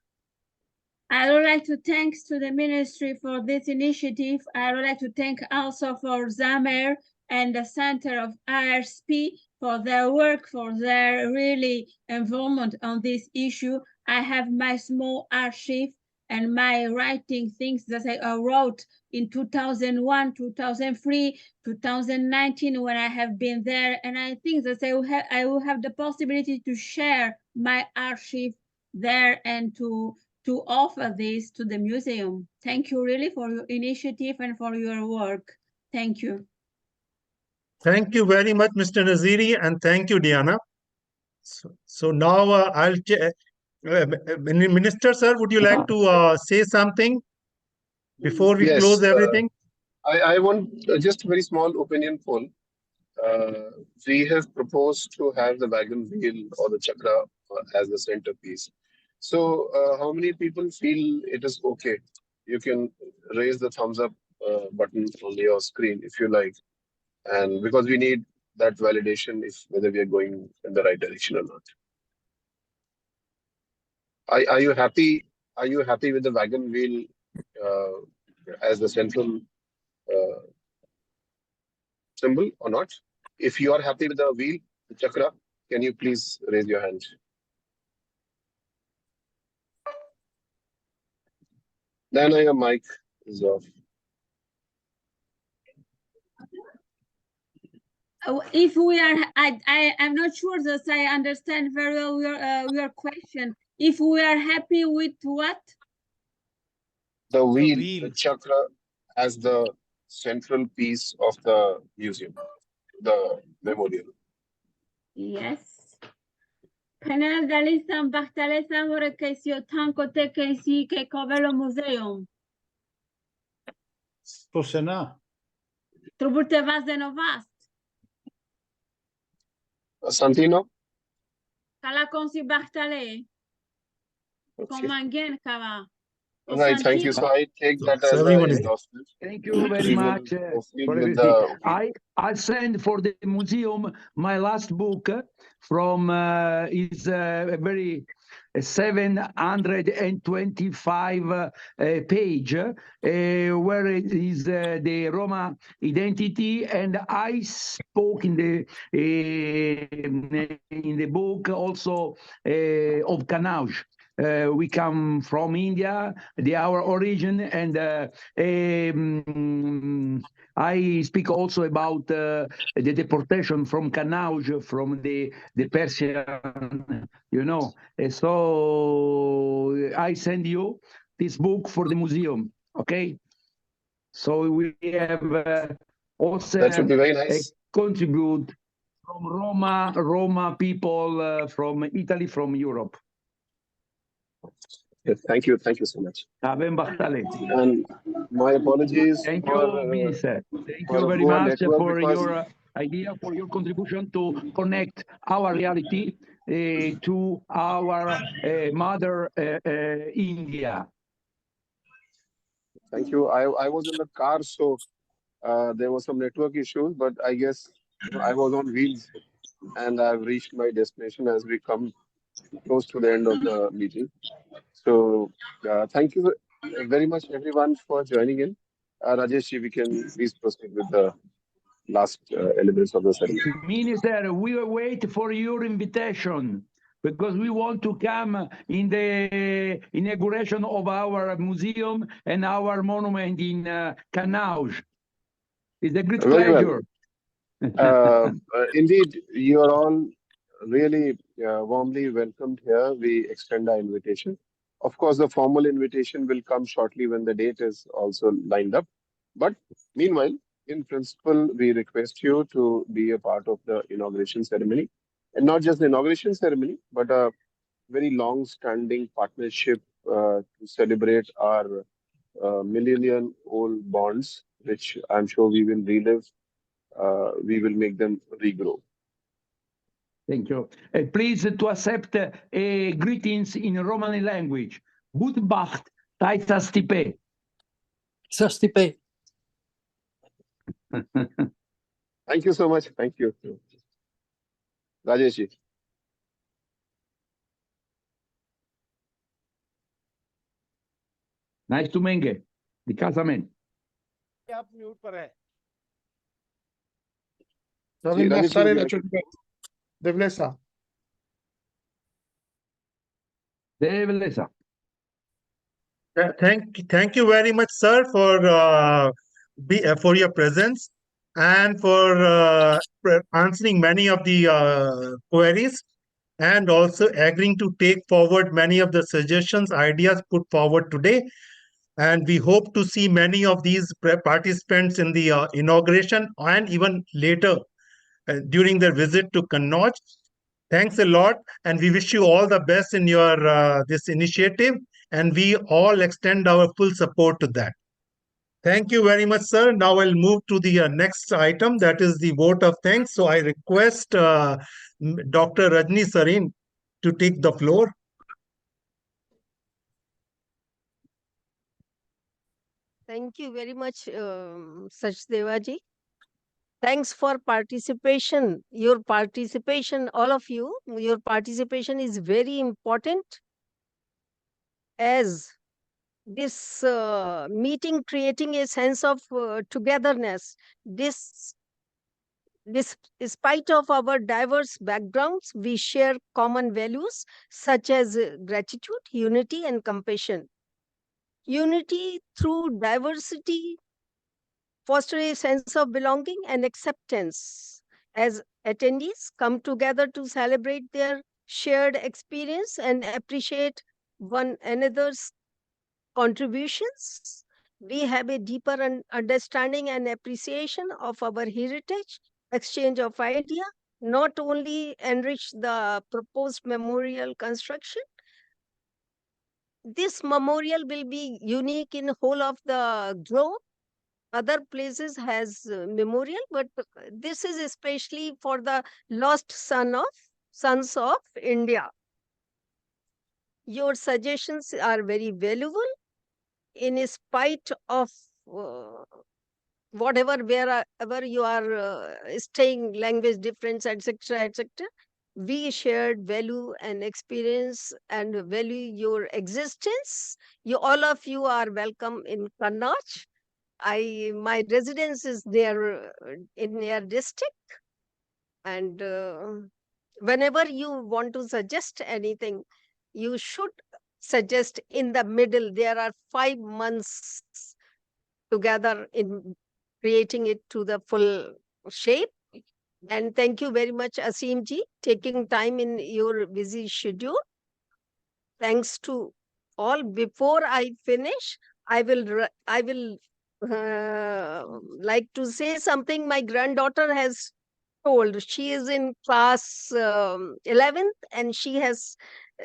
I would like to thank to the ministry for this initiative. I would like to thank also for Zamer and the Center of IRSP for their work, for their really involvement on this issue. I have my small archive and my writing things that I wrote in 2001, 2003, 2019 when I have been there. And I think that I will have the possibility to share my archive there and to offer this to the museum. Thank you really for your initiative and for your work. Thank you.
Thank you very much, Mr. Naziri, and thank you, Diana. So now Minister, sir, would you like to say something before we close everything?
I want just a very small opinion poll. We have proposed to have the wagon wheel or the chakra as the centerpiece. So how many people feel it is okay? You can raise the thumbs up button on your screen if you like. And because we need that validation if whether we are going in the right direction or not. Are you happy? Are you happy with the wagon wheel as the central symbol or not? If you are happy with the wheel, the chakra, can you please raise your hand? Diana, your mic is off.
If we are, I am not sure that I understand very well your question. If we are happy with what?
The wheel, the chakra, as the central piece of the museum, the memorial.
Yes. Penel dalisam bachtalesam horekesio tanko tekesi ke kovelo muzeum.
Posena.
Trubute vas de novast.
Santino?
Kala konsi bachtale.
Okay.
Komangen kava.
Right, thank you. So I take that as
everyone
an
is
endorsement.
Thank you very
We will
much
proceed
for
with
everything.
the
I send for the museum my last book from is a very 725 page where it is the Roma identity, and I spoke in the book also of Kannauj. We come from India, our origin, and I speak also about the deportation from Kannauj, from the Persian, So I send you this book for the museum, okay? So we have also
that would be very nice.
contribute from Roma people from Italy, from Europe.
Yes, thank you so much.
And
my apologies
thank
for,
you, Minister. Thank
for
you
a
very
poor
much
network
for
because
your idea, for your contribution to connect our reality to our mother India.
thank you. I was in the car, so there were some network issues, but I guess I was on wheels and I've reached my destination as we come close to the end of the meeting. So thank you very much, everyone, for joining in. Rajesh, we can please proceed with the last elements of the ceremony.
Minister, we wait for your invitation because we want to come in the inauguration of our museum and our monument in Kannauj. It's a great
Very
pleasure.
well. Indeed, you are all really warmly welcomed here. We extend our invitation. Of course, the formal invitation will come shortly when the date is also lined up. But meanwhile, in principle, we request you to be a part of the inauguration ceremony. And not just the inauguration ceremony, but a very long-standing partnership to celebrate our millennium-old bonds, which I'm sure we will relive. We will make them regrow.
Thank you. Please to accept greetings in Romani language. Good Bacht, Taisa Stipe.
Stipe.
Thank you so much. Thank you. Rajesh.
Nice to meet you. The casament.
आप mute पर है
Devlesa. Thank you very much, sir, for your presence and for answering many of the queries, and also agreeing to take forward many of the suggestions, ideas put forward today. And we hope to see many of these participants in the inauguration and even later during their visit to Kannauj. Thanks a lot, and we wish you all the best in your this initiative, and we all extend our full support to that. Thank you very much, sir. Now I'll move to the next item, that is the vote of thanks. So I request Dr. Rajni Sarin to take the floor.
Thank you very much, Sachdevaji. Thanks for participation. Your participation, all of you, your participation is very important, as this meeting creating a sense of togetherness. This Despite of our diverse backgrounds, we share common values such as gratitude, unity, and compassion. Unity through diversity foster a sense of belonging and acceptance as attendees come together to celebrate their shared experience and appreciate one another's contributions. We have a deeper understanding and appreciation of our heritage, exchange of idea, not only enrich the proposed memorial construction. This memorial will be unique in whole of the globe. Other places has memorial, but this is especially for the lost sons of India. Your suggestions are very valuable in spite of whatever, wherever you are staying, language difference, etc., etc. We shared value and experience and value your existence. You, all of you are welcome in Kannauj. My residence is there in their district, and whenever you want to suggest anything, you should suggest in the middle. There are 5 months together in creating it to the full shape. And thank you very much, Asim ji, taking time in your busy schedule. Thanks to all. Before I finish, I will like to say something my granddaughter has told. She is in class 11th and she has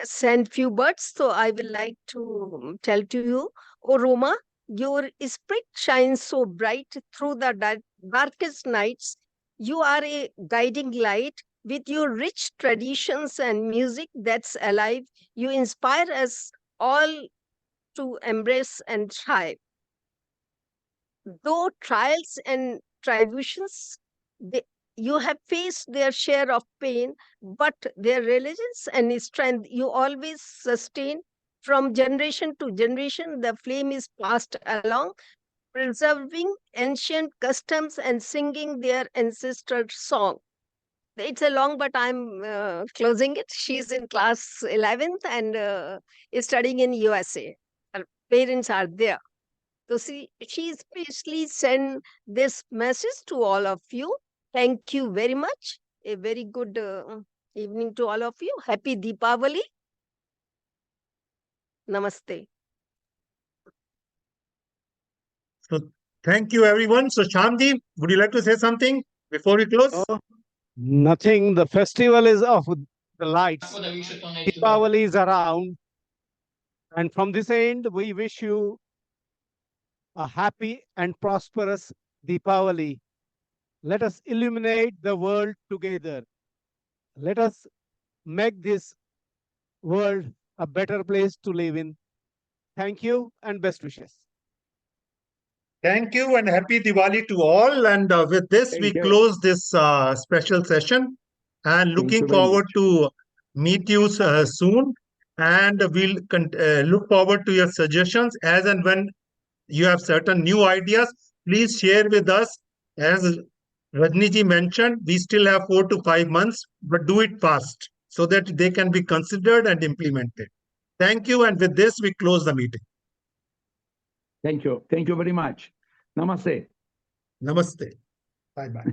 sent few words. So I will like to tell to you, O Roma, your spirit shines so bright through the darkest nights. You are a guiding light with your rich traditions and music that's alive. You inspire us all to embrace and thrive. Though trials and tribulations, you have faced their share of pain, but their resilience and strength you always sustain. From generation to generation, the flame is passed along, preserving ancient customs and singing their ancestral song. It's a long, but I'm closing it. She's in class 11th and is studying in USA. Her parents are there. So she especially sent this message to all of you. Thank you very much. A very good evening to all of you. Happy Deepavali. Namaste.
So thank you, everyone. So Shamdi, would you like to say something before we close?
Nothing. The festival is of the lights. Deepavali is around. And from this end, we wish you a happy and prosperous Deepavali. Let us illuminate the world together. Let us make this world a better place to live in. Thank you and best wishes.
Thank you and happy Diwali to all. And with this, we close this special session and looking forward to meet you soon. And we'll look forward to your suggestions as and when you have certain new ideas. Please share with us. As Rajniji mentioned, we still have 4 to 5 months, but do it fast so that they can be considered and implemented. Thank you. And with this, we close the meeting.
Thank you. Thank you very much. Namaste.
Namaste. Bye-bye.